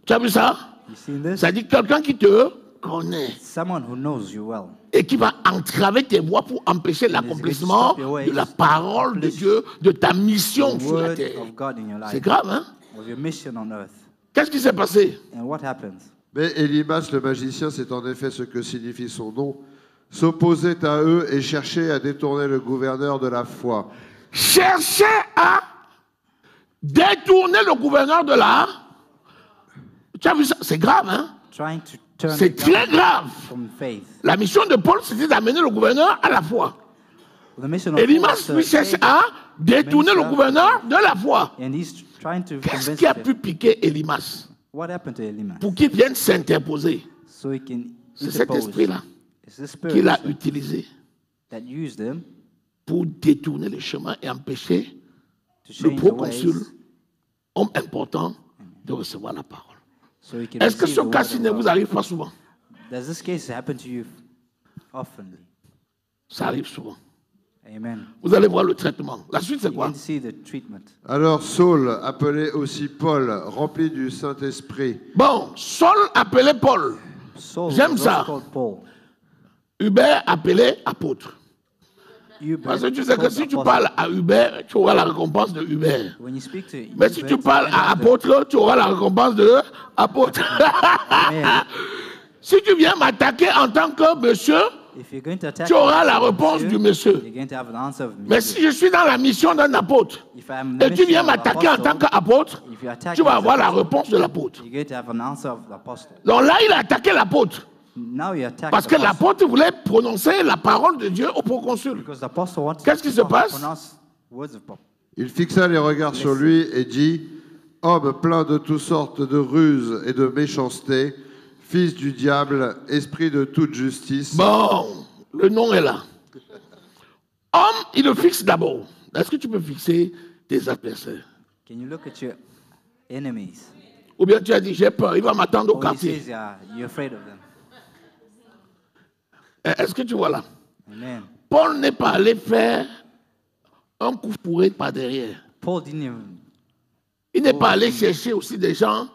Tu as vu ça? You seen this? Ça dit quelqu'un qui te connaît Someone who knows you well. et qui va entraver tes voies pour empêcher l'accomplissement de la parole de Dieu, de ta mission The sur la word terre. of God in your C'est life. grave, hein? Of your mission on earth. Qu'est-ce qui s'est passé? And what happens? Mais Élimas le magicien, c'est en effet ce que signifie son nom, s'opposait à eux et cherchait à détourner le gouverneur de la foi. Chercher à détourner le gouverneur de la... Tu as vu ça? C'est grave, hein? Trying to turn C'est the très government grave. from faith. La mission de Paul, c'était d'amener le gouverneur à la foi. The mission of Élimas, Paul is lui, to cherche save à détourner le minister, gouverneur de la foi. and he's trying to Qu'est-ce convince qui a them. pu piquer Élimas What happened to Elimas? pour qu'il vienne s'interposer? So he can C'est cet interpose. esprit-là It's the spirit qu'il a utilisé that used them pour détourner le chemin et empêcher to le change the proconsul, ways. homme important, de recevoir la parole. So he can Est-ce que receive ce the cas-ci word ne of vous God. arrive pas souvent? Does this case happen to you often? Ça arrive souvent. Amen. Vous allez voir le traitement. La suite, c'est You quoi? can see the treatment. Alors Saul, appelé aussi Paul, rempli du Saint-Esprit, Bon, Saul appelait Paul. Saul J'aime was ça. also called Paul. Hubert appelait apôtre. Hubert Parce que tu sais que called si tu apostle. parles à Hubert, tu auras la récompense de Hubert. When you speak to Mais si tu Hubert, parles à apôtre, tu auras la récompense de apôtre. Amen. Si tu viens m'attaquer en tant que monsieur, If you're going to attack tu auras me, la réponse du monsieur. you're going to have an answer of me. Mais si je suis dans la mission d'un apôtre, If I'm the et tu viens mission of m'attaquer en apostle, tant qu'apôtre, if you attack tu vas me as avoir la apostle, réponse de l'apôtre. you're going to have an answer of the apostle. Donc là, il a attaqué l'apôtre. Now you attack Parce the que apostle. l'apôtre voulait prononcer la parole de Dieu au proconsul. Because the apostle wants Qu'est-ce qui se passe? pronounce words of Paul. il fixa les regards sur lui et dit, « Homme plein de toutes sortes de ruses et de méchanceté, fils du diable, esprit de toute justice. Bon, le nom est là. Homme, il le fixe d'abord. Est-ce que tu peux fixer tes adversaires? Can you look at your enemies? Ou bien tu as dit, j'ai peur, il va m'attendre au Or he quartier. says, you're afraid of them. Est-ce que tu vois là? Amen. Paul n'est pas allé faire un coup fourré par derrière. Paul didn't even. Il n'est pas allé chercher aussi des gens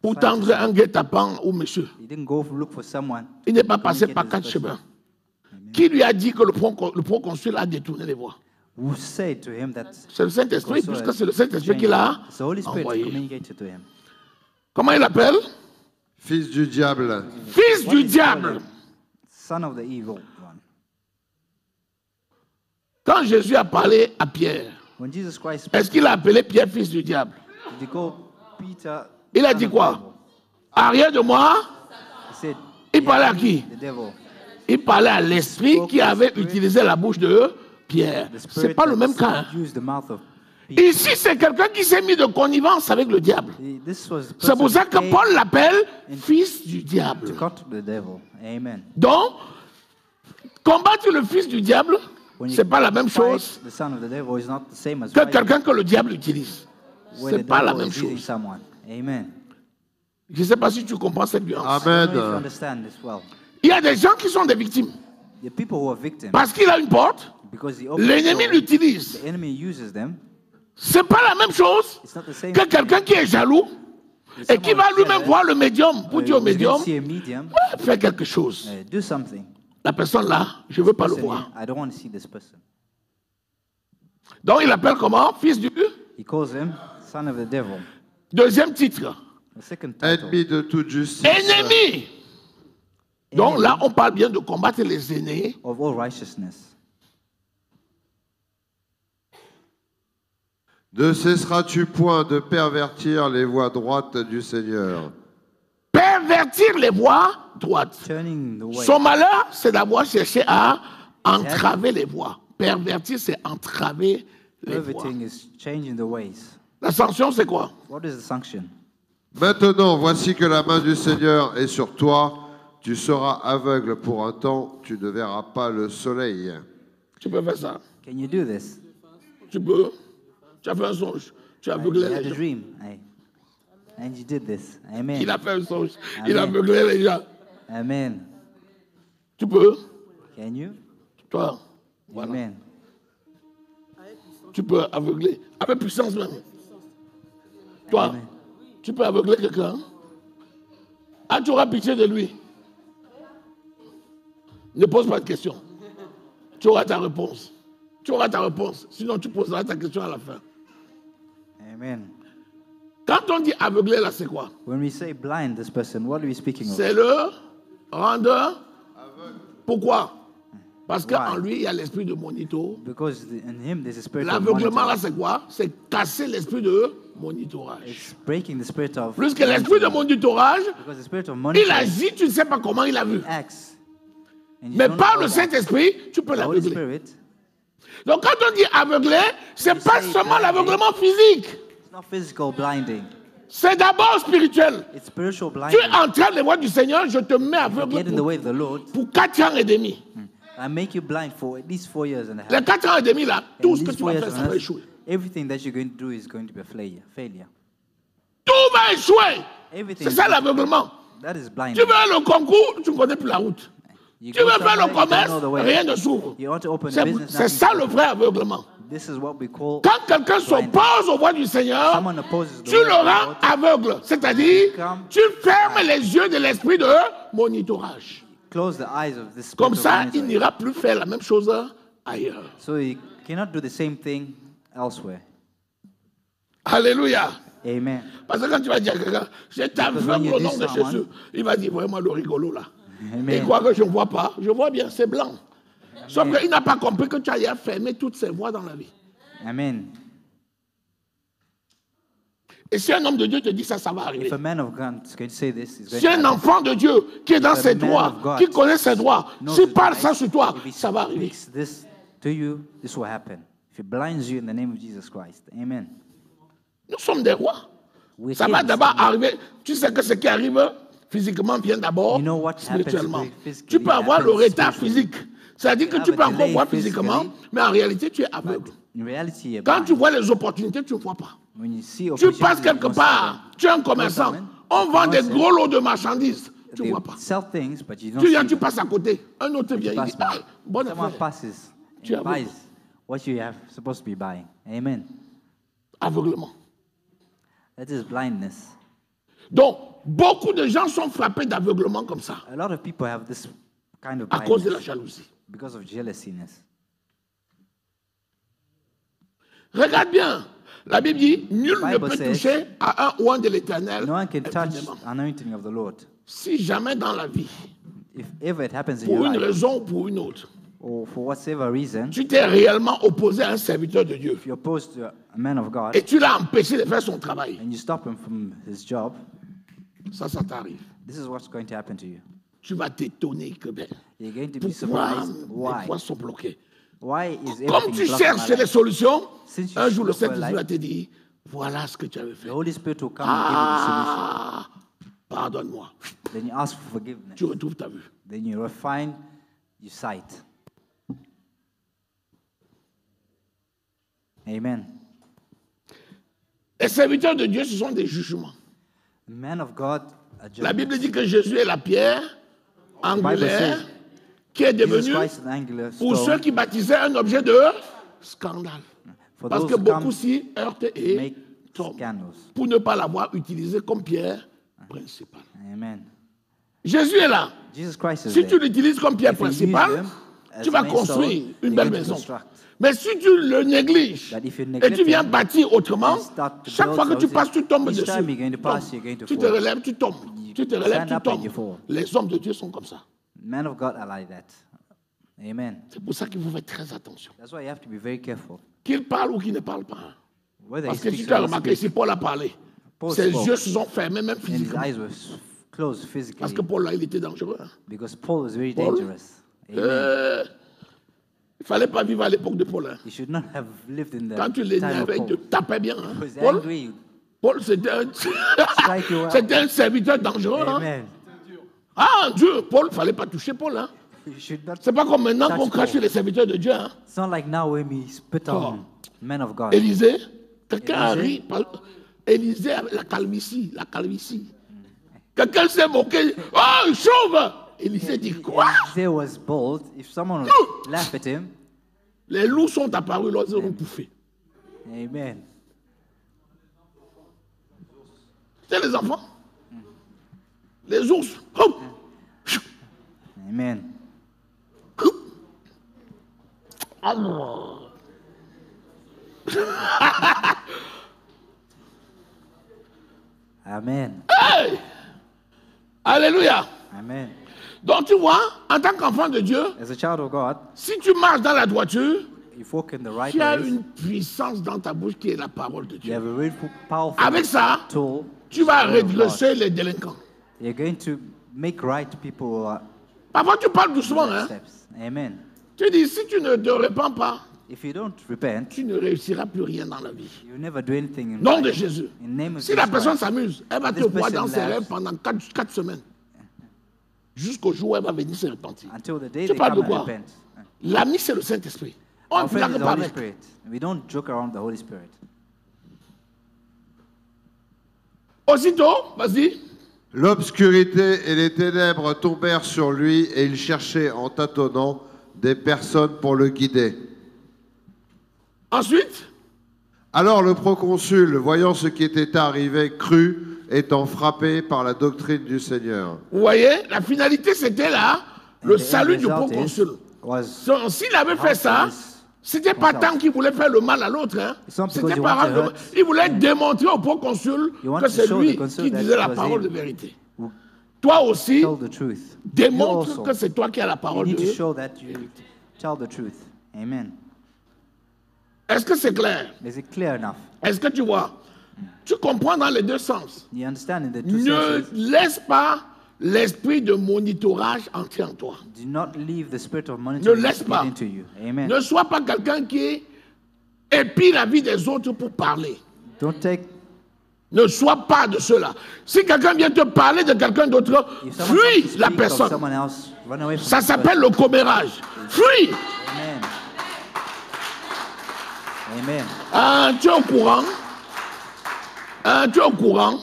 pour tendre un guet-apens au monsieur. He didn't go look for someone. Il n'est pas passé Get par this quatre person. chemins. Qui lui a dit que le proconsul a détourné les voies? Who said to him that C'est le Saint-Esprit, puisque c'est le Saint-Esprit qui l'a it's the Holy Spirit envoyé. communicated to him. Comment il l'appelle? Fils du diable. Fils What du is he diable. called? Son of the evil one. Quand Jésus a parlé à Pierre, When Jesus Christ spoke, est-ce qu'il a appelé Pierre fils du diable? did he call Peter? Il a son dit of the quoi? devil? Arrière de moi, He said, il parlait à "Behind qui? me, the devil. Il parlait à l'esprit qui avait utilisé la bouche de Pierre. The Ce n'est spirit pas le même that cas. hein. used the mouth of Peter. Ici, c'est quelqu'un qui s'est mis de connivence avec le diable. This was the C'est pour person ça que who Paul l'appelle in- fils du to diable. cut the devil. Amen. Donc, combattre le fils du diable, When you c'est pas la même fight chose the son of the devil is not the same as que fighting quelqu'un que le diable utilise. where C'est the pas la devil même is using chose. someone. Amen. Je ne sais pas si tu comprends cette nuance. I don't know if you Amen. understand this well. Il y a des gens qui sont des victimes. The people who are victims, Parce qu'il a une porte, because the open l'ennemi door, l'utilise. the enemy uses them. C'est pas la même chose It's not the same que quelqu'un qui est jaloux et qui va lui-même voir le médium pour dire au médium, see a medium, fais quelque chose. do something. La personne là, je ne veux pas le Person, voir. I don't want to see this person. Donc il appelle comment? Fils du... He calls him son of the devil. Deuxième titre. The second title. Ennemi de toute justice. Ennemi. Donc Enemy là, on parle bien de combattre les ennemis. of all righteousness. Ne cesseras-tu point de pervertir les voies droites du Seigneur. Pervertir les voies droites. Turning the way. Son malheur, c'est d'avoir cherché à entraver les voies. Pervertir, c'est entraver les voies. Everything is changing the ways. La sanction, c'est quoi? What is the sanction? Maintenant, voici que la main du Seigneur est sur toi. Tu seras aveugle pour un temps. Tu ne verras pas le soleil. Tu peux faire ça. Can you do this? Tu peux. Tu as fait un songe. Tu as You aveuglé had les a gens. dream. And you did this. Amen. Il a fait un songe. Il a Amen. aveuglé les gens. Amen. Tu peux? Can you? Toi, voilà. Amen. Tu peux aveugler. Avec puissance même. Toi, Amen. tu peux aveugler quelqu'un. Ah, tu auras pitié de lui. Ne pose pas de questions. Tu auras ta réponse. Tu auras ta réponse. Sinon, tu poseras ta question à la fin. Amen. Quand on dit aveugler, là, c'est quoi? When we say blind, this person, what are we speaking of? C'est le rendre. Pourquoi? Parce qu'en Why? lui, il y a l'esprit de monito. Because in him there's a spirit of L'aveuglement, là, monitoring. c'est quoi? C'est casser l'esprit de monitorage. It's breaking the spirit of Plus que l'esprit de monitorage, because the spirit of il monitoring agit, tu ne sais pas comment il a vu. acts. And you Mais don't par know le that. Saint-Esprit, tu peux The Holy l'aveugler. Spirit, Donc quand on dit aveugler, c'est You pas say seulement blinding. l'aveuglement physique, it's not physical blinding. c'est d'abord spirituel. It's spiritual Tu blinding. es en train de voir du Seigneur, je te mets aveugle Get in the way of the Lord. pour 4 ans et demi. I make you blind for at least 4 years and a half. Les 4 ans et demi là, And tout ce que these tu 4 vas years faire, and ça a va half, échouer. everything that you're going to do is going to be a failure. Tout va échouer. Everything C'est is ça going to l'aveuglement. That is Tu blinding. veux aller au concours, tu ne connais plus la route. You Tu go veux faire somewhere, le you don't commerce, know the way. rien ne s'ouvre. You want to open a C'est business, c'est nothing ça is le vrai aveuglement. This is what we call Quand quelqu'un blinding. s'oppose aux voies du Seigneur, Someone opposes the tu way le of the rends Lord. aveugle. C'est-à-dire, Become tu fermes les yeux de l'esprit de monitorage. Close the eyes of this spirit Comme of ça, il monitoring. n'ira plus faire la même chose ailleurs. So you cannot do the same thing elsewhere. Alléluia. Amen. Parce que quand tu vas dire à quelqu'un, je when t'aveugle you au do nom de someone- Jésus, il va dire vraiment le rigolo là. Amen. Il croit que je ne vois pas. Je vois bien, c'est blanc. Sauf qu'il n'a pas compris que tu as fermé toutes ses voies dans la vie. Amen. Et si un homme de Dieu te dit ça, ça va arriver. If a man of God is going to say this, he's going Si to un happen. enfant de Dieu qui est dans If a ses man droits, of God qui connaît ses droits, knows s'il his parle rights, ça sur toi, if he ça va arriver. speaks this to you, this will happen. If he blinds you in the name of Jesus Christ. Amen. Nous sommes des rois. We're Ça va kings. d'abord arriver. Tu sais que ce qui arrive physiquement vient d'abord You know what happens spirituellement. physically Tu peux avoir le happens retard spiritually. physique. C'est-à-dire que You tu have peux a encore delay voir physiquement, physically, mais en réalité, tu es aveugle. In reality, you're Quand blind. tu vois les opportunités, tu ne vois pas. When you see Tu opportunities, passes you quelque don't see part, tu es un commerçant, them. on vend des Commerçant. gros lots de marchandises, tu ne They vois pas. sell things, but you don't Tu viens, see tu them. passes à côté. Un autre vient, il Pass dit, by. ah, bonne Someone affaire. passes Tu and es buys what you have supposed to be buying. Amen. Aveuglement. That is blindness. Donc, beaucoup de gens sont frappés d'aveuglement comme ça, A lot of people have this kind of à cause de la blindness jalousie. because of jealousiness. Regarde bien. La Bible dit, nul ne Bible peut says, toucher à un oint de l'Éternel No one can touch impunément. anointing of the Lord. Si jamais dans la vie, If ever it happens in pour your une life, raison ou pour une autre, or for whatever reason, tu t'es réellement opposé à un serviteur de Dieu if you're opposed to a man of God et tu l'as empêché de faire son travail, and you stop him from his job, ça t'arrive. this is what's going to happen to you. Tu vas t'étonner que ben, You're going to be pourquoi surprised. les Why? voies sont bloquées. Why is Comme everything tu blocked in cherches my les life? solutions, Since you un jour le look for a Saint-Esprit life, va te dire, voilà ce que tu avais fait. The Holy Spirit will come and give you the solution. Ah, pardonne-moi. Then you ask for forgiveness. Tu retrouves ta vue. Then you refine your sight. Amen. Les serviteurs de Dieu, ce sont des jugements. The man of God, a La judge. Bible dit que Jésus est la pierre angulaire says, qui est Jesus devenue Christ is an angular pour ceux stone. qui baptisaient un objet de scandale. For Parce those que who beaucoup come s'y heurtent et make tombent scandals. pour ne pas l'avoir utilisé comme pierre principale. Amen. Jésus est là. Jesus Christ is Si tu there. l'utilises comme pierre If you use principale, them as tu vas main construire stone, une you're belle going to maison. construct. Mais si tu le négliges But if you et neglect tu viens them bâtir autrement, and start to chaque build fois que tu houses, passes, tu tombes each dessus. time you're going to pass, Tombes. you're going to Tu te fall. relèves, tu tombes. Tu te relèves, stand tu up and you tombes. fall. Les hommes de Dieu sont comme ça. Men of God are like that. Amen. C'est pour ça qu'il faut faire très attention. That's why you have to be very careful. Qu'il parle ou qu'il ne parle pas. Whether Parce he que si speaks tu as or he remarqué, speaks, si Paul a parlé, Paul ses spoke. yeux se sont fermés, même and his physiquement. eyes were closed Parce physically que Paul, là, il était dangereux. Hein. because Paul was very Paul, dangerous. Amen. Il ne fallait pas vivre à l'époque de Paul. Hein. You should not have lived in the Quand tu time of l'énervais, il te Paul. tapait bien. Hein. He was Paul, angry. Paul, c'était un... Strike you out. c'était un serviteur dangereux. Hein. Amen. Ah, Dieu, Paul, il ne fallait pas toucher Paul. Hein. You should not. C'est pas comme maintenant Touch qu'on crache Paul. sur les serviteurs de Dieu. Hein. It's not like now when we spit on men of God. Élisée, quelqu'un a Élisée. ri. Élisée, avec la calvitie, la calvitie. Quelqu'un s'est moqué. Oh, chauve! Élisée dit quoi? Eliseo was bold. If someone would laugh at him, Les loups sont apparus, ils ont bouffé. amen. C'est les enfants. Les ours. Hop. Amen. Amen. Hey! Alléluia. Amen. Donc tu vois, en tant qu'enfant de Dieu, As a child of God, si tu marches dans la droiture, you walk in the right tu as ways. une puissance dans ta bouche qui est la parole de You Dieu. have a very powerful Avec ça, tool. tu vas the word of God. redresser les délinquants. You're going to make right people Parfois tu parles doucement, hein. steps. Amen. Tu dis, si tu ne te répands pas, If you don't repent, tu ne réussissiras plus rien dans la vie. you'll never do anything in Nom de life. Jésus. In the name of Si la Jesus personne Christ. s'amuse, elle va te This voir person dans ses laughs. rêves pendant 4 semaines. Jusqu'au jour où elle va venir se repentir. Until the day Tu they parles de come and quoi? repent. L'ami, c'est le Saint-Esprit. On Our ne friend is blague the pas Holy avec. Spirit. We don't joke around the Holy Spirit. Aussitôt, vas-y. L'obscurité et les ténèbres tombèrent sur lui et il cherchait en tâtonnant des personnes pour le guider. Ensuite, Alors le proconsul, voyant ce qui était arrivé, crut, étant frappé par la doctrine du Seigneur. vous voyez, la finalité c'était là, le And the salut end du result proconsul. was S'il avait fait ça, c'était pas tant qu'il voulait faire le mal à l'autre. Hein. It's not because C'était he pas wanted grave. to hurt. Il voulait démontrer au proconsul He wanted que to c'est show lui the consul qui that disait it la was parole de him vérité. who Toi aussi, tell the truth. You démontre also que c'est toi qui as la you parole de need to Dieu. show that you tell the truth. Amen. Est-ce que c'est clair? Is it clear enough? Est-ce que tu vois? Tu comprends dans les deux sens. You understand in the two Ne senses. laisse pas l'esprit de monitorage entrer en toi. Do not leave the spirit of Ne monitoring laisse pas. into you. Amen. Ne sois pas quelqu'un qui épie la vie des autres pour parler. Don't take. Ne sois pas de ceux-là. Si quelqu'un vient te parler de quelqu'un d'autre, If someone comes fuis to la speak of personne. someone else, run away from Ça that s'appelle le commérage. Fuis. person. Amen. Amen. Tu es au courant? Tu es au courant?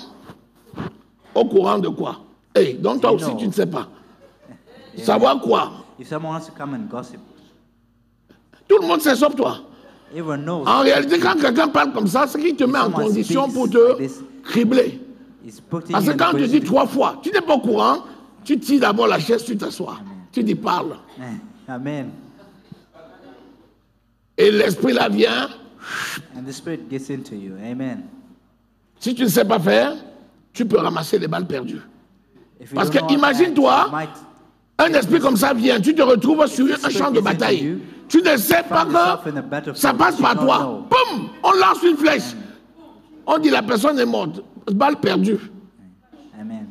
Au courant de quoi? Donc toi You aussi know. tu ne sais pas. Savoir quoi? If someone wants to come and gossip, Tout le monde sait sauf toi. everyone knows. En réalité, quand quelqu'un parle comme ça, c'est qu'il te met en someone condition speaks pour like te this, cribler. It's putting Parce you que in quand the tu dis position 3 fois, tu n'es pas au courant, tu tires d'abord la chaise, tu t'assois. Tu dis parle. Amen. Et l'esprit là vient. And the spirit gets into you. Amen. Si tu ne sais pas faire, tu peux ramasser les balles perdues. If you Parce don't que know how to imagine-toi, act, you might un esprit comme ça vient, tu te retrouves sur un champ de bataille. Tu ne sais pas find yourself in a que battlefield ça passe you par don't toi. know. Boum, on lance une flèche. On dit la personne est morte. Balle perdue. Amen.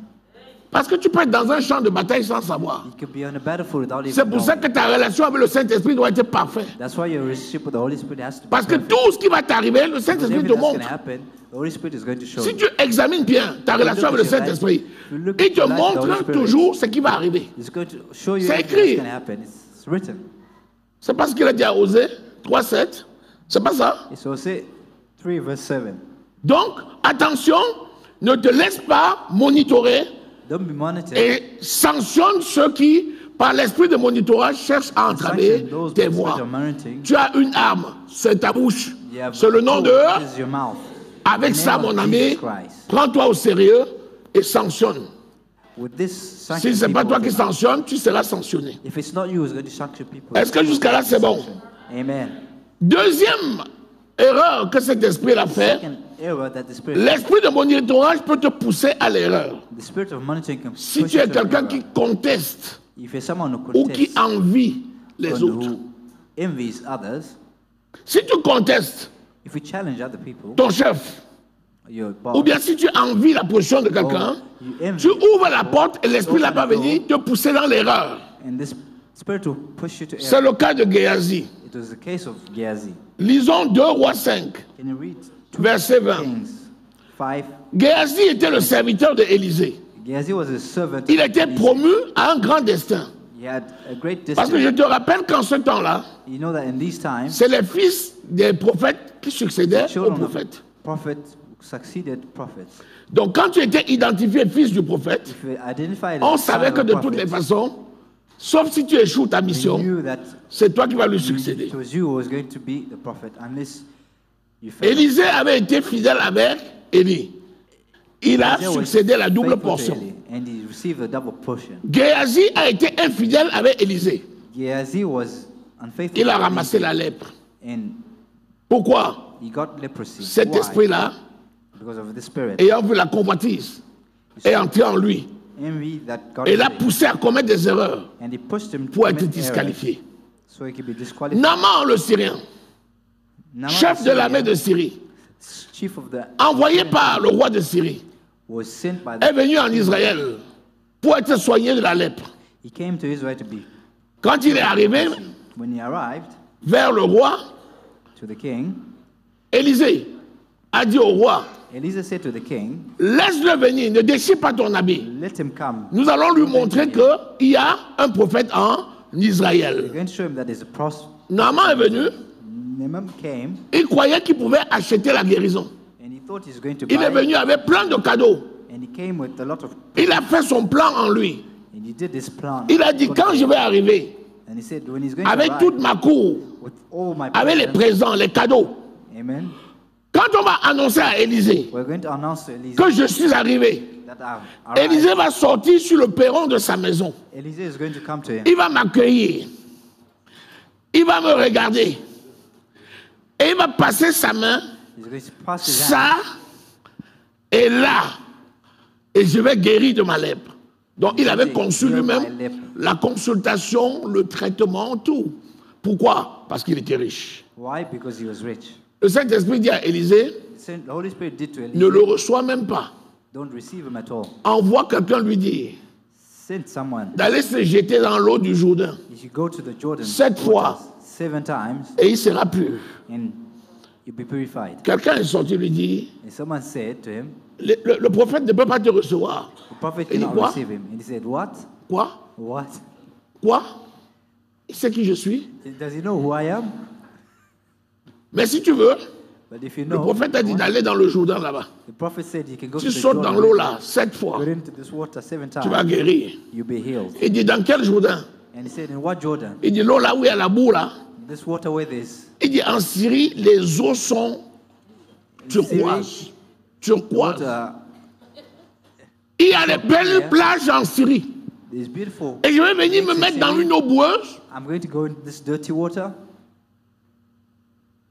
Parce que tu peux être dans un champ de bataille sans savoir. You could be on a battlefield without C'est even pour ça knowing. que ta relation avec le Saint-Esprit doit être parfaite. That's why your relationship with the Holy Spirit has to be Parce que perfect. tout ce qui va t'arriver, le Because Saint-Esprit everything te that's going montre. to happen, the Holy Spirit is going to show Si you. tu examines bien ta relation avec le Saint-Esprit, il te montre toujours ce qui va arriver. It's going to show you C'est everything that's écrit. going to happen. It's written. C'est pas ce qu'il a dit à Osée 3:7. C'est pas ça. It's Hosea 3 verse 7. Donc, attention, ne te laisse pas monitorer Don't be monitored. et sanctionne ceux qui, par l'esprit de monitorage, cherchent à entraver Sanction those tes with voies. spirit of monitoring. Tu as une arme, c'est ta bouche. You have C'est le nom a de tool, this is your mouth. Avec In the ça, name of mon ami, Jesus Christ. prends-toi au sérieux et sanctionne. With this sanction Si ce n'est pas people toi qui with your mouth. sanctionne, tu seras sanctionné. If it's not you who's going to sanction people. Est-ce que jusqu'à là, c'est bon? Amen. Deuxième erreur que cet esprit a fait, Second error that the spirit, l'esprit de monitorage peut te pousser à l'erreur. the spirit of monitoring can Si push tu you es to an quelqu'un error. qui conteste If you're someone who ou qui contests envie les and autres, who envies others, si tu contestes if you challenge other people, ton chef, your boss, ou bien si tu envies la position de quelqu'un, you envy tu ouvres la people, porte et l'esprit là va venir te pousser dans l'erreur. and this spirit will push you to C'est error. le cas de Géasi. It was the case of Gehazi. Lisons 2 Rois 5, Can you read 2 verset 20. Kings 5? Géasi était le serviteur d'Élisée. Gehazi was a servant. Il of était Elisha. promu à un grand destin. He had a great Parce que je destiny. te rappelle qu'en ce temps-là, You know that in these times, c'est les fils des prophètes qui succédaient aux children of prophètes. prophets succeeded prophets. Donc quand tu étais identifié fils du prophète, If you identified on as savait son que of de a toutes les prophet, façons, sauf si tu échoues ta they mission, knew that c'est toi qui vas lui succéder. it was you who was going to be the prophet unless you failed. Élisée avait été fidèle avec Élie. Il a Elijah was succédé la double faithful to portion. Eli, and he received a double portion. Géasi a été infidèle avec Élisée. Gehazi was unfaithful Il a to ramassé Eli, la lèpre. and Pourquoi? he got leprosy. Cet Why? esprit-là, Because of the spirit. ayant vu la convoitise, est entré en lui. Envy that got Et l'a in him, poussé à commettre des erreurs and he pushed him to pour être commit errors, disqualifié. so he could be disqualified. Naaman le Syrien, Naaman chef the de l'armée de Syrian, Syrie, chief of the envoyé par le roi de Syrie, was sent by est the, venu en Israël pour être soigné de la lèpre. he came to Israel to be. Quand il est arrivé When he arrived vers le roi, to the king, Élisée a dit au roi, Elisa said to the king, laisse-le venir, ne déchire pas ton habit. let him come. Nous allons lui montrer qu'il y a un prophète en We're Israël. going to show him that there's a prophet. Naaman est venu, Naaman came, il croyait qu'il pouvait acheter la guérison. and he thought he's going to Il est buy, venu avec plein de cadeaux. and he came with a lot of, Il a fait son plan en lui. and he did this plan. Il a dit, quand je vais arriver, And he said, when he's going avec to toute arrive ma cour, with all my avec les presents, présents, les cadeaux, amen, quand on va annoncer à Élisée we're going to announce to Elisa que je suis arrivé, that I've arrived. Élisée va sortir sur le perron de sa maison. Elisa is going to come to him. Il va m'accueillir. Il va me regarder. Et il va passer sa main, He's going to pass his hand. ça et là. Et je vais guérir de ma lèpre. Donc il avait conçu lui-même la consultation, le traitement, tout. Pourquoi? Parce qu'il était riche. Why? Because he was rich. Le Saint-Esprit dit à Élisée, The Holy Spirit did to ne le Elisa, reçois même pas. don't receive him at all. Envoie quelqu'un lui dire Send someone. d'aller se jeter dans l'eau du Jourdain. You should go to the Jordan 7 fois. waters 7 times, Et il sera pur. and you'll be purified. Quelqu'un est sorti lui dire, And someone said to him, le prophète ne peut pas te recevoir. the prophet Il dit cannot quoi? receive him. And he said, what? Quoi? What? Quoi? Il sait qui je suis. Does he know who I am? Mais si tu veux, But if you le know, prophète a dit d'aller dans le Jourdain là-bas. the prophet said you can go Tu to the sautes dans Jordan, l'eau là 7 fois. go into this water 7 Tu vas times, guérir. you'll be healed. Il dit dans quel Jourdain? And he said, in what Jordan? Il dit l'eau là où il y a la boue là. This water where there's Il dit en Syrie, les eaux sont turquoises. Turquoises. water, Il y a des belles plages en Syrie. is beautiful. Et je vais venir me mettre dans une eau boueuse. I'm going to go in this dirty water.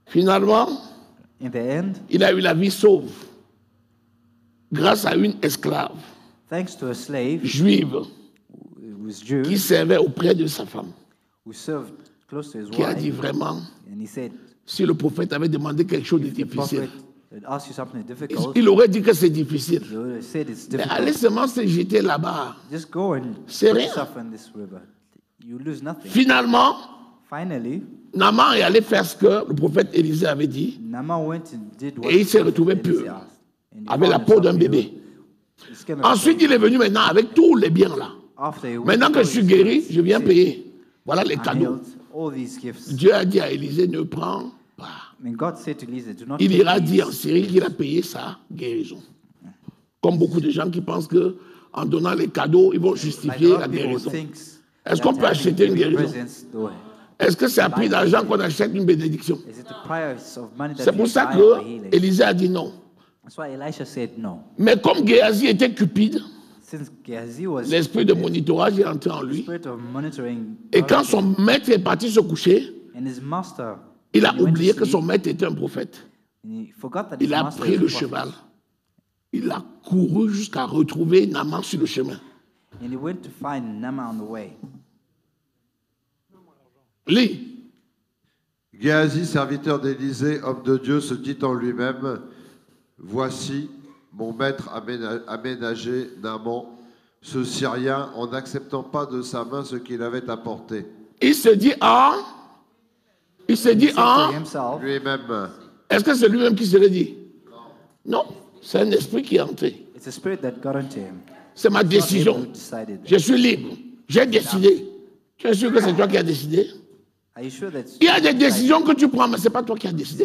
Finalement, In the end, il a eu la vie sauve. Grâce à une esclave thanks to a slave juive who was Jew, qui servait auprès de sa femme. who served close to his Qui a dit wife, vraiment, and he said, si le prophète avait demandé quelque chose de the difficile, prophet had asked you something difficult, il aurait dit que c'est difficile. he would have said it's Mais allez difficult. seulement se jeter là-bas. Just go and C'est put rien. yourself in this river. You lose nothing. Finalement, Finally, Naaman est allé faire ce que le prophète Élisée avait dit. Naaman went and did what Et il s'est the prophet retrouvé Elisa pur, asked. And he avec la found peau d'un himself bébé. healed. The skin of Ensuite, il est venu maintenant avec tous les biens là. After he went Maintenant que through je suis his guéri, things, je viens he said, payer. Voilà les I'm cadeaux. healed. All these gifts. Dieu a dit à Élisée, ne prends pas. And God said to Elisa, do not Il take ira these. dire en Syrie qu'il a payé sa guérison. Comme beaucoup de gens qui pensent que en donnant les cadeaux, ils vont Like a justifier lot la of people who guérison. thinks Est-ce that qu'on peut having acheter une giving guérison? presents, though, Est-ce que c'est à prix d'argent qu'on achète une bénédiction? is it the price of money that C'est you pour ça buy for que healing? Élisée a dit non. That's why Elisha said no. Mais comme Géasi était cupide, Since Gehazi was l'esprit de monitorage est entré en the lui. spirit of monitoring, Et quand son maître est parti se coucher, and his master, il a he went to oublié que sleep, son maître était un prophète. and he forgot that his Il a master pris was le a prophet. cheval. Il a couru jusqu'à retrouver Naaman sur le chemin. And he went to find Naaman on the way. Lis. Géasi, serviteur d'Élisée, homme de Dieu, se dit en lui-même, voici, mon maître a ménagé Naaman, ce Syrien, en n'acceptant pas de sa main ce qu'il avait apporté. Il se dit He said to ah, himself, Lui-même, est-ce que c'est lui-même qui se le dit? Non, c'est un esprit qui est entré. it's a spirit that got into him. C'est ma Not able décision. to decide it. Je suis libre. J'ai décidé. Tu es sûr que c'est toi qui as décidé? Il y a des décisions que tu prends, mais ce n'est pas toi qui as décidé.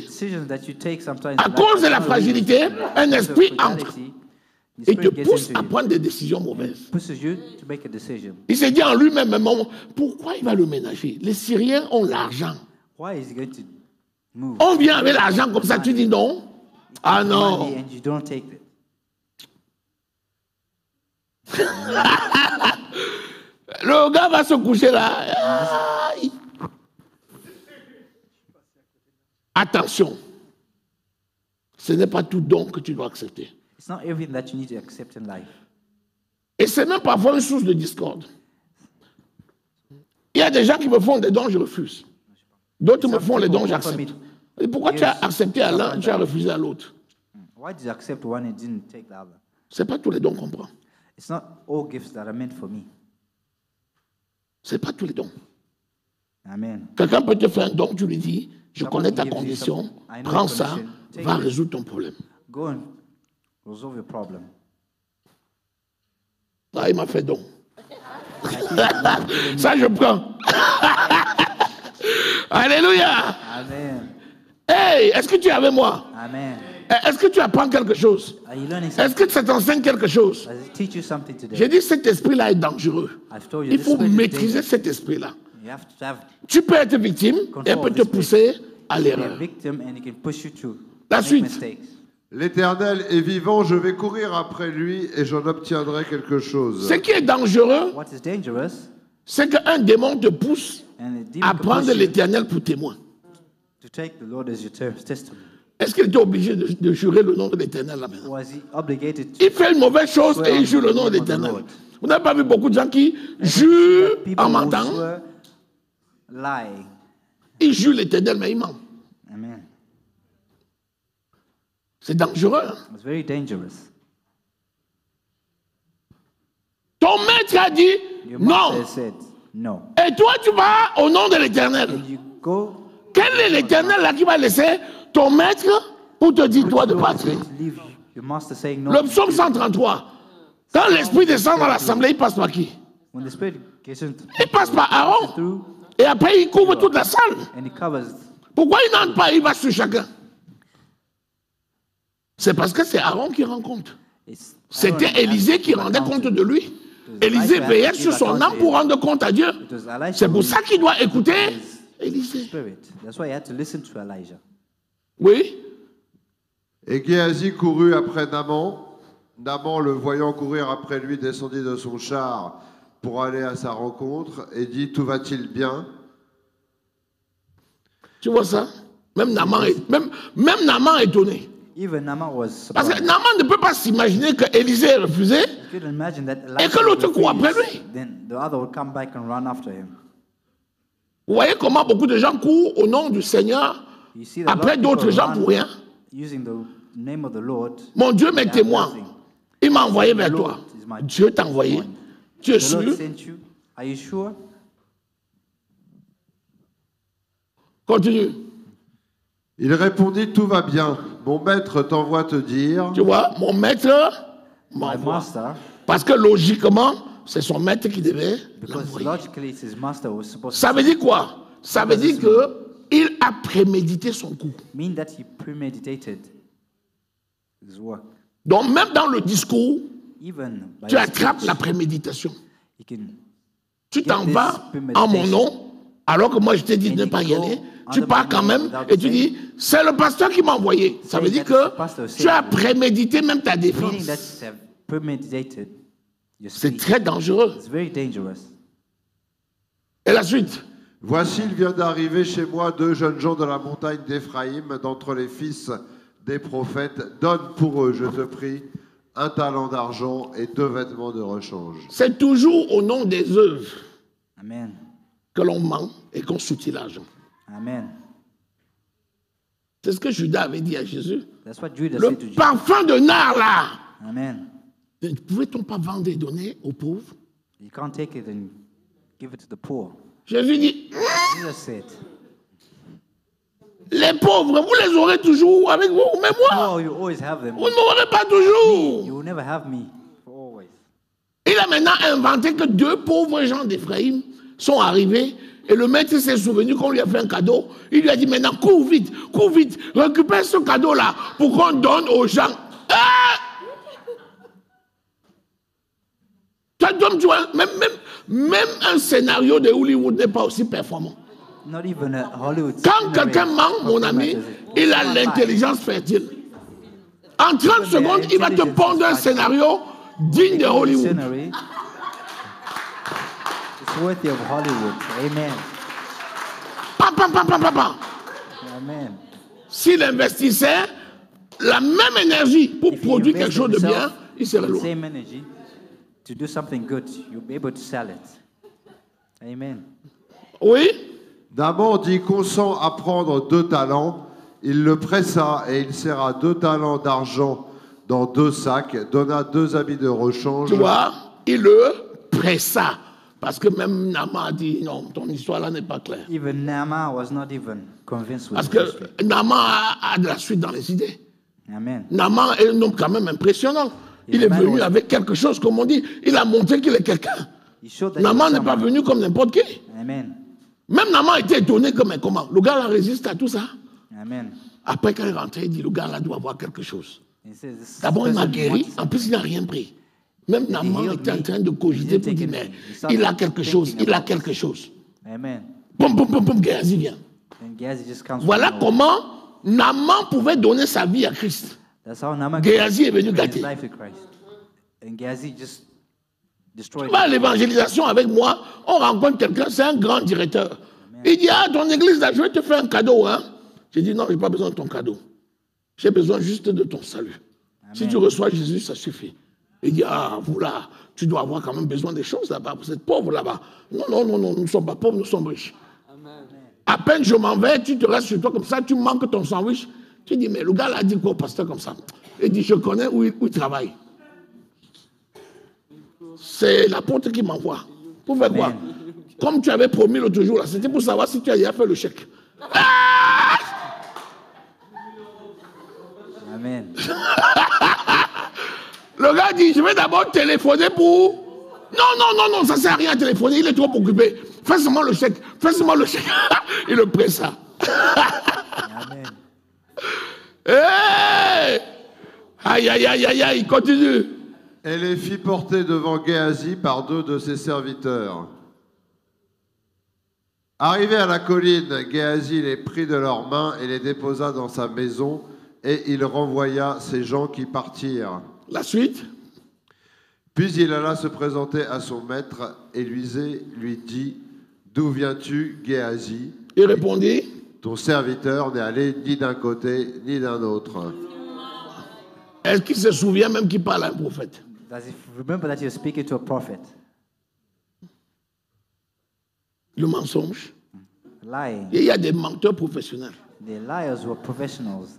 À cause de la fragilité, un esprit entre et te pousse à prendre des décisions mauvaises. Il s'est dit en lui-même, pourquoi il va le ménager? Les Syriens ont l'argent. On vient avec l'argent comme ça, tu dis non? Ah non. Le gars va se coucher là. Attention. Ce n'est pas tout don que tu dois accepter. It's not everything that you need to accept in life. Et c'est même parfois une source de discorde. Il y a des gens qui me font des dons, je refuse. D'autres me font les dons, j'accepte. Et pourquoi tu as accepté à l'un, tu as refusé à l'autre? Why did you accept one and didn't take the other? Ce n'est pas tous les dons qu'on prend. It's not all gifts that are meant for me. Ce n'est pas tous les dons. Amen. Quelqu'un peut te faire un don, tu lui dis, je connais ta condition, prends ça, va résoudre ton problème. Go and resolve your problem. Ah, il m'a fait don. Ça, je prends. Alléluia. Amen. Hey, est-ce que tu es avec moi? Amen. Est-ce que tu apprends quelque chose? Are you learning Est-ce que ça t'enseigne quelque chose? Does it teach you something today? J'ai dit, cet esprit-là est dangereux. I've told you Il this faut spirit is maîtriser dangerous. cet esprit-là. You have to have Tu peux être victime et elle peut te pousser à be a l'erreur. victim and it can push you to La make suite. mistakes. L'Éternel est vivant, je vais courir après lui et j'en obtiendrai quelque chose. Ce qui est dangereux, What is dangerous c'est qu'un démon te pousse and the demon à can prendre push you l'Éternel pour témoin. to take the Lord as your testimony. Est-ce qu'il était obligé de jurer le nom de l'Éternel là maintenant? Was he obligated to Il fait une mauvaise chose et il jure le nom de l'Éternel. Vous n'avez pas vu beaucoup de gens qui jurent people en who mentant? swear, lie? Ils jurent l'Éternel, mais ils mentent. Amen. C'est dangereux. Hein? It's very dangerous. Ton maître a dit Your non. master said no. Et toi, tu vas au nom de l'Éternel. And you go Quel est l'Éternel là qui va laisser ton maître pour te dire toi de partir? to leave your master saying no. Le psaume 133. Quand l'Esprit descend dans l'assemblée, il passe par qui? When the spirit gets into Il passe par Aaron. through Et après, il couvre toute la salle. and he covers. Pourquoi il n'entre pas? Il va sur chacun. C'est parce que c'est Aaron qui rend compte. It's C'était Aaron Élisée has qui to rendait account compte to. de lui. It was Élisée Elisha veillait has to sur give son account âme to pour him. rendre compte à Dieu. It was Elisha C'est pour who ça qu'il doit écouter his Élisée. spirit. That's why he had to listen to Elijah. Oui. Et Géasi courut après Naaman. Naaman, le voyant courir après lui, descendit de son char pour aller à sa rencontre et dit, tout va-t-il bien? Tu vois ça? Même Naaman est étonné. Even Naaman was Parce que surprised. Naaman ne peut pas s'imaginer que Élisée ait refusé. You could imagine that Et que l'autre court après refused, lui. then the other would come back and run after him. Vous voyez comment beaucoup de gens courent au nom du Seigneur You see that a lot après of d'autres people gens run pour rien. using the name of the Lord. Mon Dieu m'est They have témoin. nothing. Il m'a envoyé vers The toi. Lord is my Dieu t'a envoyé. testimony. Tu es The Lord sûr? sent you. Are you sure? Continue. Il répondit, tout va bien. Mon maître t'envoie te dire. Tu vois, mon maître My m'envoie. master, Parce que logiquement, c'est son maître qui devait because l'envoyer. logically it's his master who was supposed Ça to veut dire quoi? Ça veut dire qu'il a prémédité son coup. mean that he premeditated his work. Donc même dans le discours, Even by tu his attrapes speech, la préméditation. he can Tu t'en this vas en mon premeditation. nom, alors que moi je t'ai dit de ne And pas you y go aller. Tu under pars my quand name même without et tu dis, c'est le pasteur qui m'a envoyé. Ça veut Saying dire that the que pastor tu as said, prémédité même ta meaning défense. that you have premeditated your C'est speech. très dangereux. It's very dangerous. Et la suite. Voici, il vient d'arriver chez moi 2 jeunes gens de la montagne d'Éphraïm, d'entre les fils des prophètes. Donne pour eux, je te prie, 1 talent d'argent et 2 vêtements de rechange. C'est toujours au nom des œuvres Amen. que l'on ment et qu'on soutient l'argent. Amen. C'est ce que Judas avait dit à Jésus. That's what Judas Le said to Jesus. parfum de nard là, Amen. ne pouvait-on pas vendre et donner aux pauvres? You can't take it and give it to the poor. Jésus dit, Jesus said, les pauvres, vous les aurez toujours avec vous, mais moi, oh, you always have them. vous ne m'aurez pas You toujours. will never have me for always. Il a maintenant inventé que 2 pauvres gens d'Éphraïm sont arrivés Et le maître s'est souvenu qu'on lui a fait un cadeau. Il lui a dit, maintenant, cours vite, récupère ce cadeau-là pour qu'on donne aux gens. Ah! Tu vois, même un scénario de Hollywood n'est pas aussi performant. Not even a Hollywood Quand quelqu'un manque, mon ami, il a l'intelligence fertile. En 30 secondes, il va te pondre un scénario digne de Hollywood. It's worthy of Hollywood. Amen. Amen. S'il investissait la même énergie pour produire quelque chose de bien, il serait loin. Same energy to do something good, you'll be able to sell it. Amen. Oui. Naaman dit, consent à prendre 2 talents. Il le pressa et il serra 2 talents d'argent dans 2 sacs, donna 2 habits de rechange. Tu vois, il le pressa. Parce que même Naaman a dit, non, ton histoire là n'est pas claire. Even Naaman was not even convinced with Parce the que history. Naaman a de la suite dans les idées. Amen. Naaman est un homme quand même impressionnant. Il est venu avec quelque chose, comme on dit. Il a montré qu'il est quelqu'un. Naaman n'est pas venu comme n'importe qui. Amen. Même Naaman était étonné comme comment. Le gars là résiste à tout ça. Amen. Après quand il est rentré, il dit, le gars là doit avoir quelque chose. He says, this D'abord il m'a person guéri, wants en plus il n'a rien pris. Même Naaman healed était en me. train de cogiter pour dire, mais il a quelque chose, il a quelque chose. Amen. Boum, boum, boum, boum, Géasi vient. And Gehazi just comes Voilà from comment Naaman pouvait donner sa vie à Christ. That's how Naaman Géasi est venu gave his gâter. life to Christ. And Gehazi just destroyed Tu vas à l'évangélisation avec moi, on rencontre quelqu'un, c'est un grand directeur. Il dit, ah, ton église là, je vais te faire un cadeau. Hein? J'ai dit, non, je n'ai pas besoin de ton cadeau. J'ai besoin juste de ton salut. Amen. Si tu reçois Jésus, ça suffit. Il dit, ah, vous là, tu dois avoir quand même besoin des choses là-bas. Vous êtes pauvre là-bas. Non, non, non, non, nous ne sommes pas pauvres, nous sommes riches. Amen. À peine je m'en vais, tu te restes sur toi comme ça, tu manques ton sandwich. Tu dis, mais le gars là a dit quoi au pasteur comme ça? Il dit, je connais où il travaille. C'est l'apôtre qui m'envoie. Pour faire quoi? Comme tu avais promis l'autre jour, là, c'était pour savoir si tu as fait le chèque. Ah! Amen. Le gars dit, je vais d'abord téléphoner pour... Non, non, non, non, ça ne sert à rien à téléphoner, il est trop occupé. Fais seulement le chèque, fais seulement le chèque. Il le pressa. Amen. Hey! Aïe, aïe, aïe, aïe, aïe, il continue. Et les fit porter devant Géasi par 2 de ses serviteurs. Arrivé à la colline, Géasi les prit de leurs mains et les déposa dans sa maison, et il renvoya ces gens qui partirent. La suite. Puis il alla se présenter à son maître et lui dit, « D'où viens-tu, Géasi ?» Il répondit, « Ton serviteur n'est allé ni d'un côté ni d'un autre. » Est-ce qu'il se souvient même qu'il parle à un prophète? Does he remember that you're speaking to a prophet? Le mensonge. Lying. Et il y a des menteurs professionnels. The liars were professionals.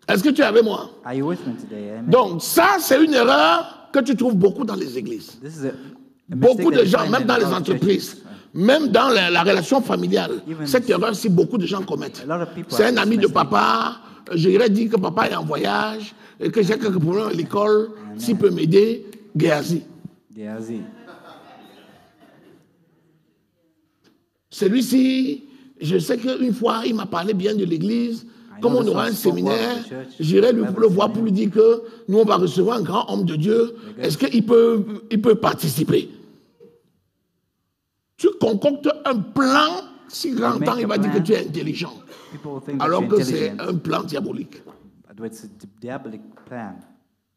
Est-ce que tu es avec moi? Are you with me today? Amen. Donc ça, c'est une erreur que tu trouves beaucoup dans les églises. This is a Beaucoup mistake de that you gens, find même in dans a les lot of entreprises, churches. même dans la relation familiale, Even cette erreur-ci, beaucoup de gens commettent. A lot of people C'est have un this ami de mistake. papa, j'irais dire que papa est en voyage, et que j'ai quelques problèmes à l'école, s'il peut m'aider, Géasi. Gehazi. Celui-ci, je sais qu'une fois, il m'a parlé bien de l'église. Comme on aura un séminaire, j'irai le voir pour lui dire que nous, on va recevoir un grand homme de Dieu. Est-ce qu'il peut participer? Tu concoctes un plan, si grand temps, il va dire que tu es intelligent. Alors que c'est un plan diabolique. But it's a diabolic plan.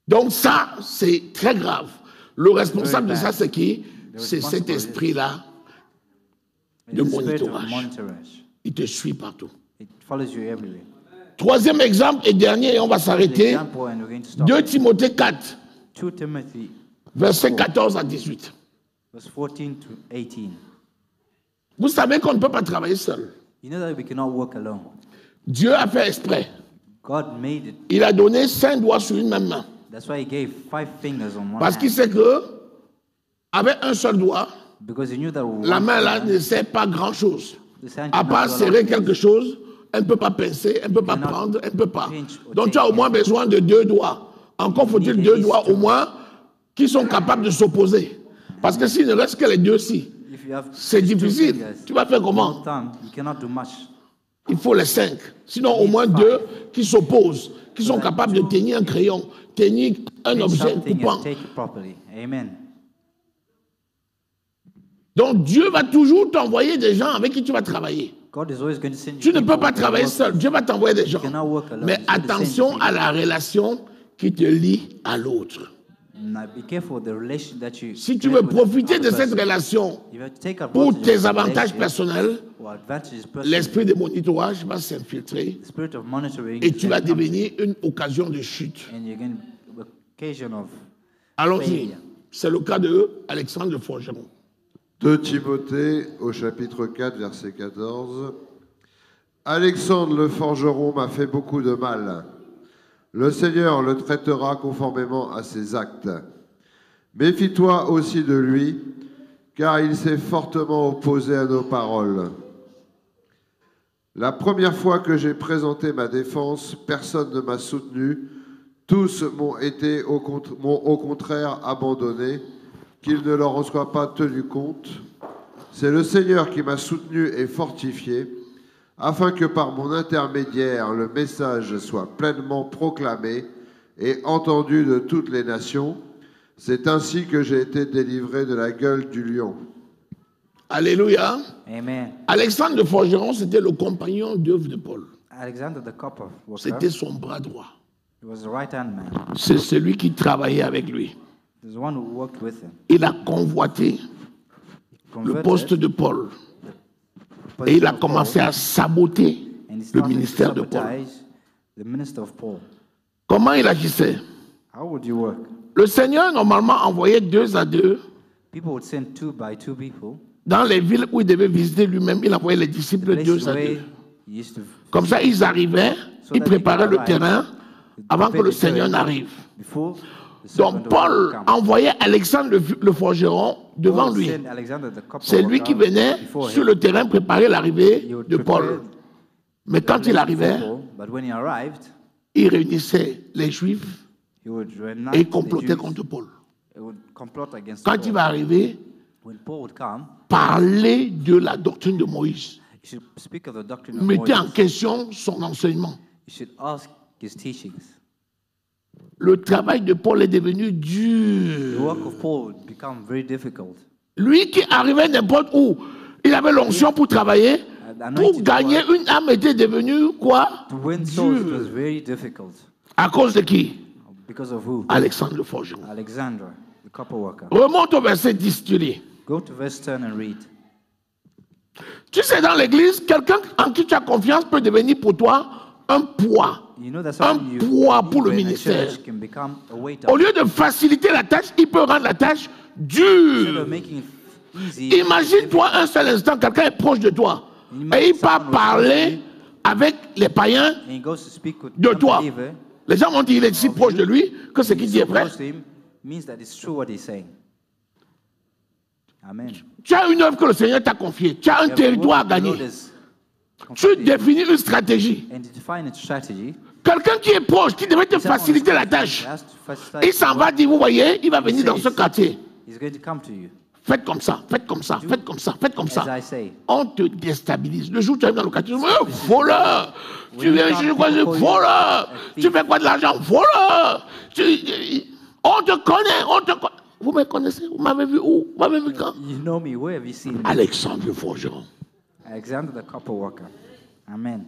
Donc ça, c'est très grave. Le responsable de ça, c'est qui? C'est cet esprit-là de It's the spirit of monitorage. monitorage. Il te suit partout. It follows you everywhere. Troisième exemple et dernier, et on va s'arrêter. Example, and we're going to stop. 2 Timothée 4, 2 Timothy, versets 14 à 18. verse 14 to 18. Vous savez qu'on ne peut pas travailler seul. You know that we cannot work alone. Dieu a fait exprès. God made it. Il a donné 5 doigts sur une même main. That's why he gave 5 fingers on one Parce qu'il hand. sait que, avec un seul doigt, Because he knew that la one main là hand, ne sert pas grand-chose. this hand À cannot part do a lot serrer of quelque things. chose, elle ne peut pas pincer, elle ne peut pas Cannot prendre, elle ne peut pas. pinch or Donc tu as au take moins it. besoin de 2 doigts. Encore faut-il need 2 these doigts au two. moins qui sont capables de s'opposer. Parce que s'il ne reste que les deux-ci, C'est difficile. Tu vas faire comment? Il faut les 5. Sinon, au moins 2 qui s'opposent, qui sont capables de tenir un crayon, tenir un objet coupant. Donc, Dieu va toujours t'envoyer des gens avec qui tu vas travailler. Tu ne peux pas travailler seul. Dieu va t'envoyer des gens. Mais attention à la relation qui te lie à l'autre. Si tu veux profiter de cette relation pour tes avantages personnels, l'esprit de monitorage va s'infiltrer et tu vas devenir une occasion de chute. Allons-y. C'est le cas de Alexandre de Forgeron. 2 Timothée au chapitre 4, verset 14. Alexandre le forgeron m'a fait beaucoup de mal. Le Seigneur le traitera conformément à ses actes. Méfie-toi aussi de lui, car il s'est fortement opposé à nos paroles. La première fois que j'ai présenté ma défense, personne ne m'a soutenu. Tous m'ont au contraire abandonné, qu'il ne leur en soit pas tenu compte. C'est le Seigneur qui m'a soutenu et fortifié, afin que par mon intermédiaire, le message soit pleinement proclamé et entendu de toutes les nations. C'est ainsi que j'ai été délivré de la gueule du lion. Alléluia. Amen. Alexandre de Forgeron, c'était le compagnon d'œuvre de Paul. Alexander the copper worker, c'était son bras droit. He was the right-hand man. C'est celui qui travaillait avec lui. The one who worked with him. Il a convoité le poste de Paul. Et il a commencé à saboter le ministère de Paul. Comment il agissait? How would you work? Le Seigneur, normalement, envoyait 2 à 2. People would send 2 by 2 people. Dans les villes où il devait visiter lui-même, il envoyait les disciples 2 à 2. Comme ça, ils arrivaient, ils préparaient le terrain avant que le Seigneur n'arrive. Donc, Paul envoyait Alexandre le forgeron devant lui. C'est lui qui venait sur le terrain préparer l'arrivée de Paul. Mais quand il arrivait, il réunissait les Juifs et il complotait contre Paul. Quand il va arriver, parler de la doctrine de Moïse. Mettez en question son enseignement. Le travail de Paul est devenu dur. Lui qui arrivait n'importe où, il avait l'onction pour travailler. Pour gagner une âme était devenu quoi? Dur. À cause de qui? Alexandre le forgeron. Remonte au verset 10, tu lis. Go to verse 10 and read. Tu sais, dans l'église, quelqu'un en qui tu as confiance peut devenir pour toi un poids. Un poids pour le ministère. Au lieu de faciliter la tâche, il peut rendre la tâche dure. Imagine-toi un seul instant, quelqu'un est proche de toi et il part parler avec les païens de toi. Les gens vont dire qu'il est si proche de lui que ce qu'il dit est vrai. Amen. Tu as une œuvre que le Seigneur t'a confiée. Tu as un territoire à gagner. Tu définis une stratégie. Quelqu'un qui est proche, qui devrait te faciliter la tâche, il s'en va dire, vous voyez, il va venir dans ce quartier. Faites comme ça, faites comme ça, faites comme ça, faites comme ça. On te déstabilise. Le jour où tu arrives dans le quartier, tu dis, voleur! Tu viens chez quoi? Voleur! Tu fais quoi de l'argent? Voleur! On te connaît, on te connaît. Vous me connaissez? Vous m'avez vu où? Vous m'avez vu quand? You know me. Where have you seen me? Alexandre le forgeron. Alexander the copper worker. Amen.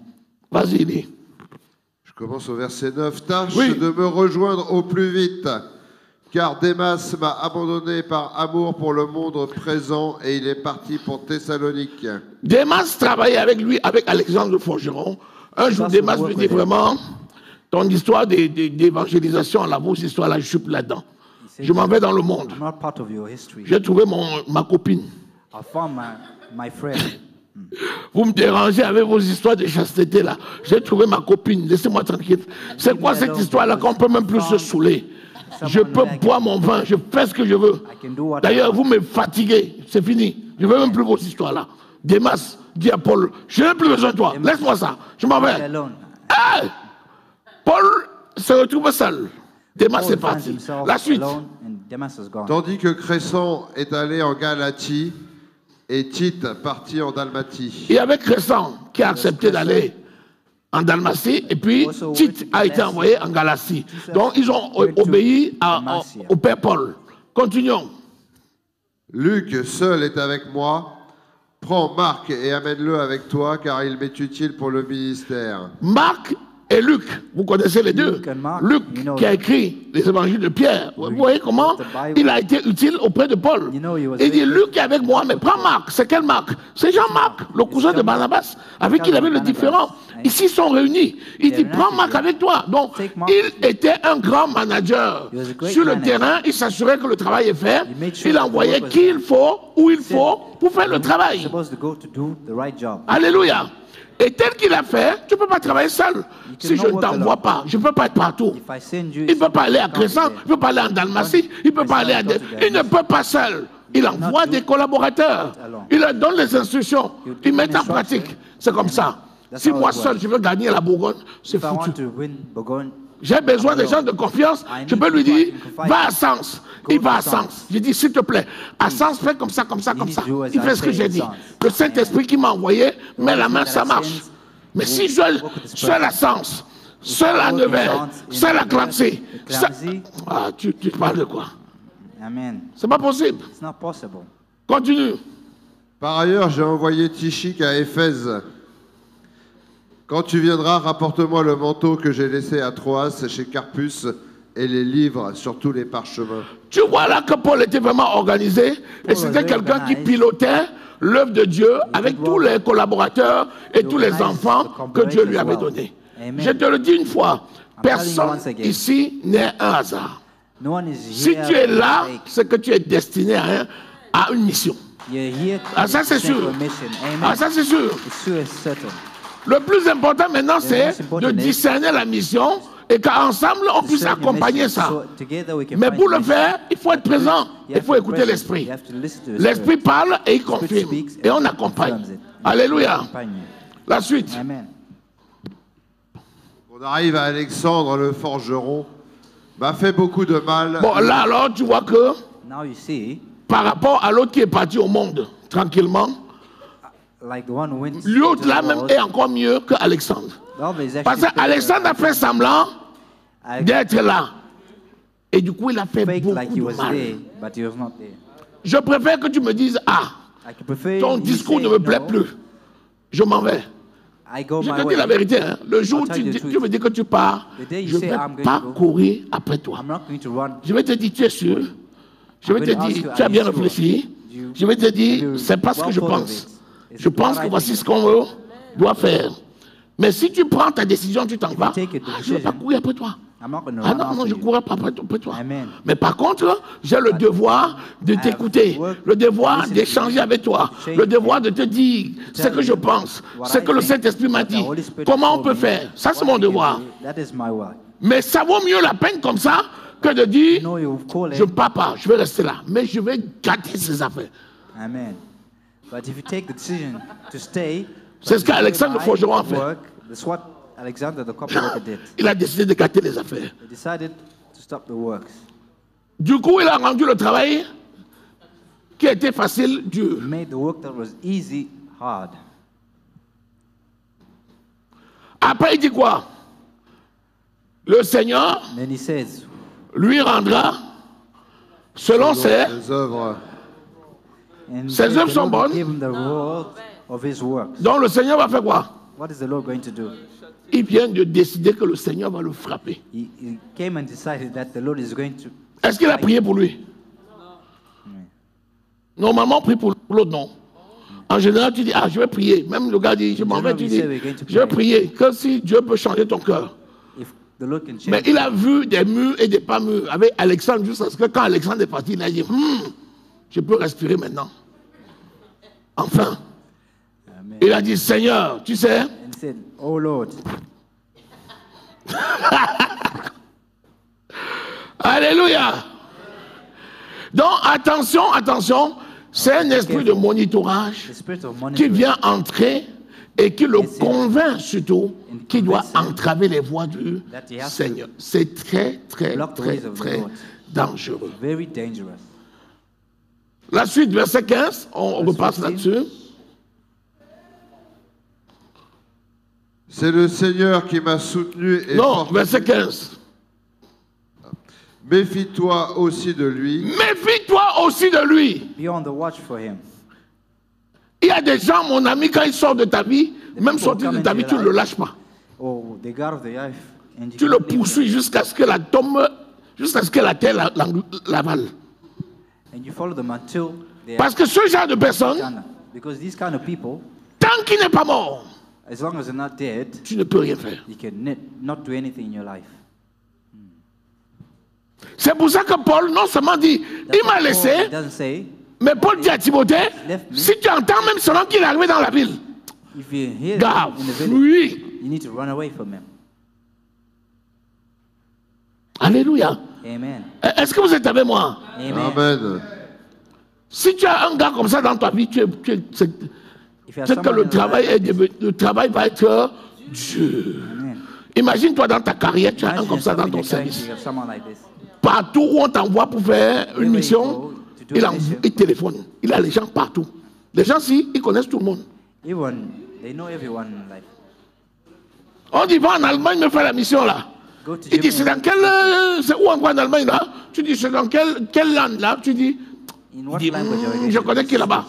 Vas-y, dis. Je commence au verset 9. Tâche de me rejoindre au plus vite, car Démas m'a abandonné par amour pour le monde présent et il est parti pour Thessalonique. Démas travaillait avec lui, avec Alexandre le forgeron. Un jour, Démas me dit vraiment, ton histoire d'évangélisation à la vos histoire là, je suis plus là-dedans. Je m'en vais dans le monde. J'ai trouvé ma copine. Vous me dérangez avec vos histoires de chasteté là. J'ai trouvé ma copine. Laissez-moi tranquille. C'est quoi cette histoire là qu'on peut même plus se saouler? Je peux boire mon vin. Je fais ce que je veux. D'ailleurs, vous me fatiguez. C'est fini. Je ne veux même plus vos histoires là. Démas dit à Paul, je n'ai plus besoin de toi. Laisse-moi ça. Je m'en vais. Hey! Paul se retrouve seul. Démas est parti. La suite. Tandis que Crescent est allé en Galatie, Et Tite partit en Dalmatie. Il y avait Crescent qui a accepté d'aller en Dalmatie, et puis Tite a été envoyé en Galatie. Donc ils ont obéi au Père Paul. Continuons. Luc seul est avec moi. Prends Marc et amène-le avec toi, car il m'est utile pour le ministère. Marc et Luc, vous connaissez les deux. Luc qui a écrit les évangiles de Pierre. Vous voyez comment il a été utile auprès de Paul. Il dit, Luc est avec moi, mais prends Marc. C'est quel Marc? C'est Jean-Marc, le cousin de Barnabas, avec qui il avait le différent. Ici, ils sont réunis. Il dit, prends Marc avec toi. Donc, il était un grand manager. Sur le terrain, il s'assurait que le travail est fait. Il envoyait qui il faut, où il faut, pour faire le travail. Alléluia. Et tel qu'il a fait, tu ne peux pas travailler seul. Si je ne t'envoie pas, je ne peux pas être partout. Il ne peut pas aller à Crescent, il ne peut pas aller en Dalmatie, il ne peut pas aller à... Il ne peut pas seul. Il envoie des collaborateurs. Il leur donne les instructions. Ils mettent en pratique. C'est comme ça. Si moi seul, je veux gagner la Bourgogne, c'est foutu. J'ai besoin de gens de confiance. Je peux lui dire, va à Sens. Il va à Sens. Je dis, s'il te plaît, à Sens, fais comme ça, comme ça, comme ça. Il fait ce que j'ai dit. Le Saint-Esprit qui m'a envoyé, met la main, ça marche. Mais si je suis à Sens, seul à Nevers, seul à Clamcy, ah, tu parles de quoi? C'est pas possible. Continue. Par ailleurs, j'ai envoyé Tychik à Éphèse. Quand tu viendras, rapporte-moi le manteau que j'ai laissé à Troas chez Carpus et les livres sur tous les parchemins. Tu vois là que Paul était vraiment organisé et c'était quelqu'un qui pilotait l'œuvre de Dieu avec tous les collaborateurs et tous les enfants que Dieu lui avait donnés. Je te le dis une fois, personne ici n'est un hasard. Si tu es là, c'est que tu es destiné à une mission. Ah, ça c'est sûr. Ah, ça c'est sûr. Le plus important maintenant, c'est de discerner la mission et qu'ensemble, on puisse accompagner ça. Mais pour le faire, il faut être présent. Il faut écouter l'Esprit. L'Esprit parle et il confirme. Et on accompagne. Alléluia. La suite. On arrive à Alexandre le forgeron. M'a fait beaucoup de mal. Bon, là alors, tu vois que par rapport à l'autre qui est parti au monde, tranquillement, l'autre là même est encore mieux qu'Alexandre. Parce qu'Alexandre a fait semblant d'être là. Et du coup, il a fait beaucoup de mal. Je préfère que tu me dises, ah, ton discours ne me plaît plus. Je m'en vais. Je te dis la vérité. Hein. Le jour où tu me dis que tu pars, je ne vais pas courir après toi. Je vais te dire, tu es sûr. Je vais te dire, tu as bien réfléchi. Je vais te dire, c'est pas ce que je pense. Je pense que voici ce qu'on doit faire. Mais si tu prends ta décision, tu t'en vas, je ne vais pas courir après toi. Ah non, je ne courrai pas après toi. Mais par contre, j'ai le devoir de t'écouter, le devoir d'échanger avec toi, le devoir de te dire ce que je pense, ce que le Saint-Esprit m'a dit, comment on peut faire. Ça, c'est mon devoir. Mais ça vaut mieux la peine comme ça que de dire, je ne pars pas, je vais rester là, mais je vais gâter ces affaires. Amen. But if you take the decision to stay, c'est ce qu'Alexandre le forgeron a fait. That's what Alexander the copyworker did. Il a décidé de gâter les affaires. He decided to stop the works. Du coup, il a rendu le travail qui était facile dur. He made the work that was easy hard. Après, il dit quoi? Le Seigneur lui rendra selon ses œuvres. Ses œuvres sont bonnes. Donc le Seigneur va faire quoi? Il vient de décider que le Seigneur va le frapper. Est-ce qu'il a prié pour lui? Normalement, on prie pour l'autre, non. En général, tu dis, ah, je vais prier. Même le gars dit, je m'en vais, tu dis, je vais prier. Que si Dieu peut changer ton cœur. Mais il a vu des murs et des pas murs avec Alexandre, jusqu'à ce que quand Alexandre est parti, il a dit, je peux respirer maintenant. Enfin. Amen. Il a dit, Seigneur, tu sais. Said, oh Lord. Alléluia. Donc, attention, c'est un esprit de monitorage qui vient entrer et qui le convainc surtout qu'il doit entraver les voies du Seigneur. C'est très dangereux. Very dangerous. La suite, verset 15, on repasse là-dessus. C'est le Seigneur qui m'a soutenu et non, verset 15. Méfie-toi aussi de lui. Méfie-toi aussi de lui. Be on the watch for him. Il y a des gens, mon ami, quand ils sortent de ta vie, même sortir de ta vie, tu ne le lâches pas. Oh, they got off the life. And Tu le poursuis jusqu'à ce que la tombe, jusqu'à ce que la terre l'avale. And you follow them until they Parce que ce genre de personnes, because these kind of people, tant qu'il n'est pas mort, as long as they're not dead, tu ne peux rien faire. you can not do anything in your life. C'est pour ça que Paul, non seulement dit, il m'a laissé, mais Paul dit à Timothée, si tu entends même selon qu'il est arrivé dans la ville, garde, fuis. You need to run away from him. Alléluia. Amen. Est-ce que vous êtes avec moi? Amen. Amen. Si tu as un gars comme ça dans ta vie, c'est que le travail va être dur. Imagine-toi dans ta carrière, tu as un comme ça dans ton service. Partout où on t'envoie pour faire une mission, il téléphone. Il a les gens partout. Les gens, si, ils connaissent tout le monde. They know everyone. Like, on dit, va en Allemagne me faire la mission là. Il dit, c'est dans quel... c'est où encore en Allemagne là? Tu dis, c'est dans quelle langue là? Tu dis, je connais qui là-bas.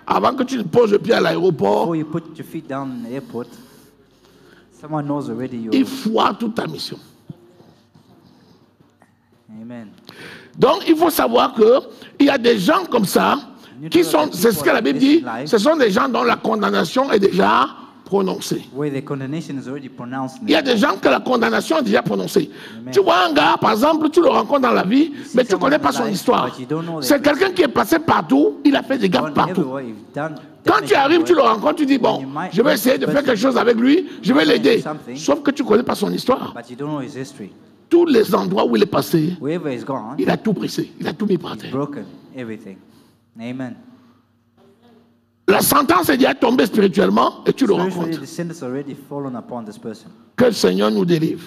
Avant que tu ne poses le pied à l'aéroport, il foire toute ta mission. Amen. Donc, il faut savoir qu'il y a des gens comme ça, qui sont, c'est ce que la Bible dit, ce sont des gens dont la condamnation est déjà prononcée. Il y a des gens que la condamnation est déjà prononcée. Amen. Tu vois un gars, par exemple, tu le rencontres dans la vie, mais tu ne connais pas son histoire. C'est quelqu'un qui est passé partout, il a fait des gaffes partout. Quand tu arrives, tu le rencontres, tu dis, bon, je vais essayer de faire quelque chose avec lui, je vais l'aider. Sauf que tu ne connais pas son histoire. Tous les endroits où il est passé, il a tout brisé, il a tout mis par terre. Amen. La sentence est déjà tombée spirituellement et tu le rencontres. Que le Seigneur nous délivre.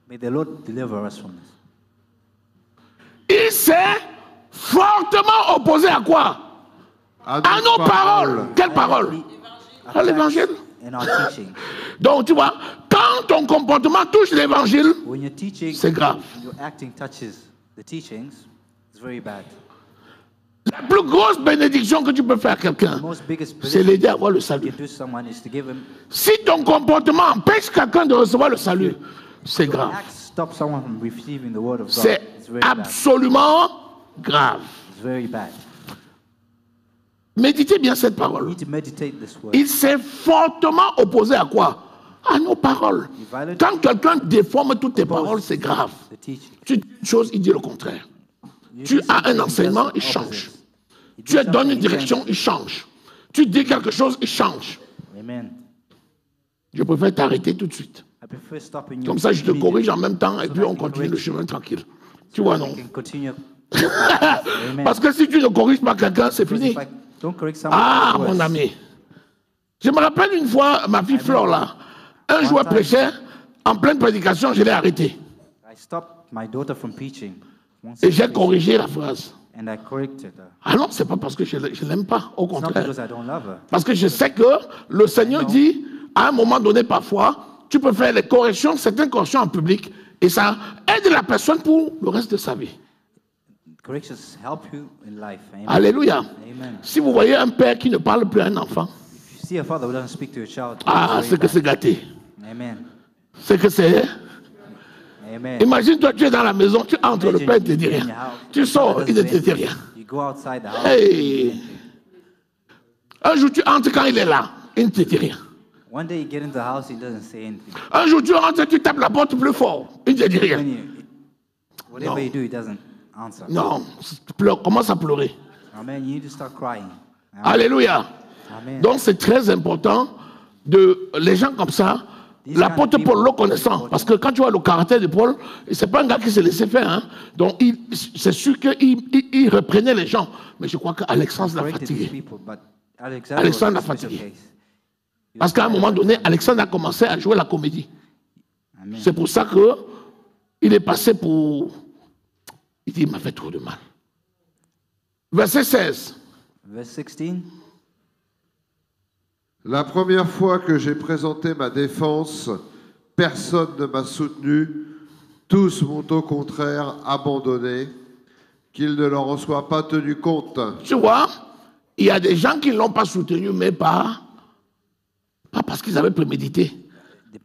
May the Lord deliver us from this. Il s'est fortement opposé à quoi? À nos paroles. Quelles paroles? À l'évangile. Donc tu vois, quand ton comportement touche l'évangile, c'est grave. La plus grosse bénédiction que tu peux faire à quelqu'un, c'est l'aider à avoir le salut. Si ton comportement empêche quelqu'un de recevoir le salut, c'est grave. C'est absolument grave. Méditez bien cette parole. Il s'est fortement opposé à quoi? À nos paroles. Quand quelqu'un déforme toutes tes paroles, c'est grave. Tu dis une chose, il dit le contraire. Tu as un enseignement, il change. Tu donnes une direction, il change. Tu dis quelque chose, il change. Je préfère t'arrêter tout de suite. Comme ça, je te corrige en même temps et puis on continue le chemin tranquille. Tu vois, non? Parce que si tu ne corriges pas quelqu'un, c'est fini. Ah, mon ami. Je me rappelle une fois, ma fille Flore, là, un jour elle prêchait, en pleine prédication, je l'ai arrêtée. Et j'ai corrigé la phrase. Ah non, c'est pas parce que je ne l'aime pas, au contraire. Parce que je sais que le Seigneur dit, à un moment donné, parfois, tu peux faire les corrections, certaines corrections en public, et ça aide la personne pour le reste de sa vie. Alléluia. Si vous voyez un père qui ne parle plus à un enfant, ah, c'est que c'est gâté. C'est que c'est... Imagine-toi, tu es dans la maison, tu entres, le père ne te dit rien. Tu sors, il ne te dit rien. Hey. Un jour, tu entres quand il est là, il ne te dit rien. Un jour, tu rentres, tu tapes la porte plus fort, il ne te dit rien. Non, pleure, commence à pleurer. Alléluia. Donc, c'est très important de les gens comme ça. L'apôtre Paul le connaissant, parce que quand tu vois le caractère de Paul, c'est pas un gars qui s'est laissé faire, hein. Donc c'est sûr qu'il reprenait les gens, mais je crois qu'Alexandre l'a fatigué. Alexandre l'a fatigué. Parce qu'à un moment donné, Alexandre a commencé à jouer la comédie. C'est pour ça qu'il est passé pour Il dit, il m'a fait trop de mal. Verset 16. Verse 16. La première fois que j'ai présenté ma défense, personne ne m'a soutenu. Tous m'ont au contraire abandonné, qu'il ne leur en soit pas tenu compte. Tu vois, il y a des gens qui ne l'ont pas soutenu, mais pas parce qu'ils avaient prémédité.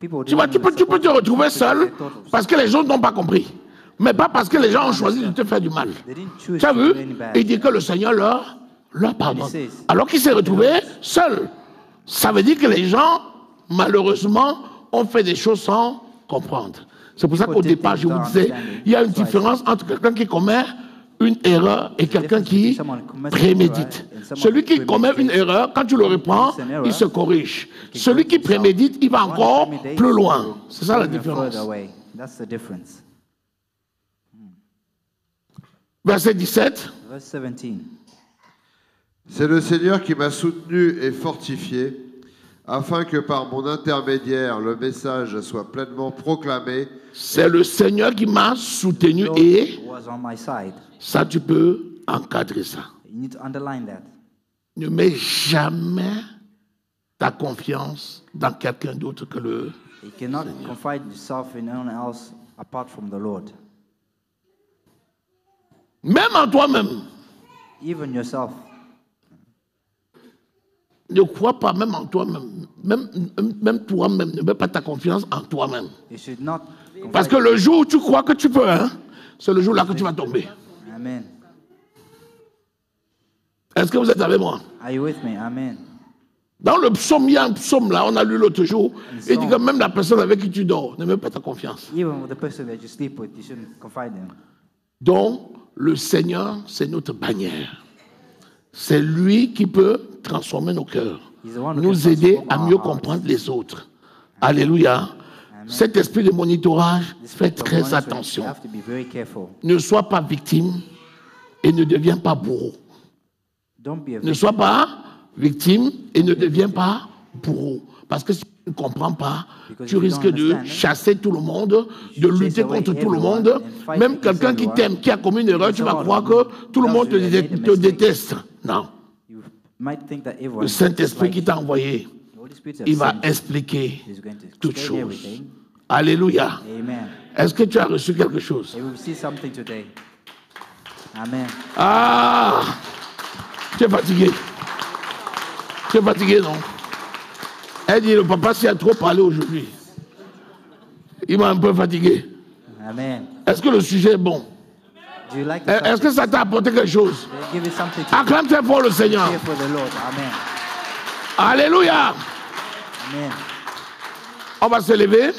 Tu vois, tu peux te retrouver seul parce que les autres n'ont pas compris. Mais pas parce que les gens ont choisi de te faire du mal. Tu as vu? Il dit que le Seigneur leur pardonne. Alors qu'il s'est retrouvé seul. Ça veut dire que les gens, malheureusement, ont fait des choses sans comprendre. C'est pour ça qu'au départ, je vous disais, il y a une différence entre quelqu'un qui commet une erreur et quelqu'un qui prémédite. Celui qui commet une erreur, quand tu le reprends, il se corrige. Celui qui prémédite, il va encore plus loin. C'est ça la différence. Verset 17. C'est le Seigneur qui m'a soutenu et fortifié, afin que par mon intermédiaire, le message soit pleinement proclamé. C'est le Seigneur qui m'a soutenu et ça, tu peux encadrer ça. Ne mets jamais ta confiance dans quelqu'un d'autre que le Seigneur. Même en toi-même. Even yourself. Ne crois pas même en toi-même. Même toi-même, ne mets pas ta confiance en toi-même. Parce que le jour où tu crois que tu peux, hein, c'est le jour-là que tu vas tomber. Amen. Est-ce que vous êtes avec moi? Are you with me? Amen. Dans le psaume, il y a un psaume là, on a lu l'autre jour. Il dit que même la personne avec qui tu dors, ne mets pas ta confiance. Even with the person that you sleep with, you shouldn't confide in. Donc, le Seigneur, c'est notre bannière. C'est lui qui peut transformer nos cœurs, nous aider à mieux comprendre les autres. Alléluia. Amen. Cet esprit de monitorage, fais très attention. Ne sois pas victime et ne deviens pas bourreau. Ne sois pas victime et ne deviens pas bourreau. Parce que si tu ne comprends pas, tu risques de chasser tout le monde, de lutter contre tout le monde. Même quelqu'un qui t'aime, qui a commis une erreur, tu vas croire que tout le monde te déteste. Non. Le Saint-Esprit qui t'a envoyé, il va expliquer toutes choses. Alléluia. Est-ce que tu as reçu quelque chose? Ah! Tu es fatigué. Tu es fatigué, non? Elle dit, le papa s'y a trop parlé aujourd'hui. Il m'a un peu fatigué. Amen. Est-ce que le sujet est bon? Est-ce que ça t'a apporté quelque chose? Acclame très fort le Seigneur. Alléluia. Amen. On va se lever.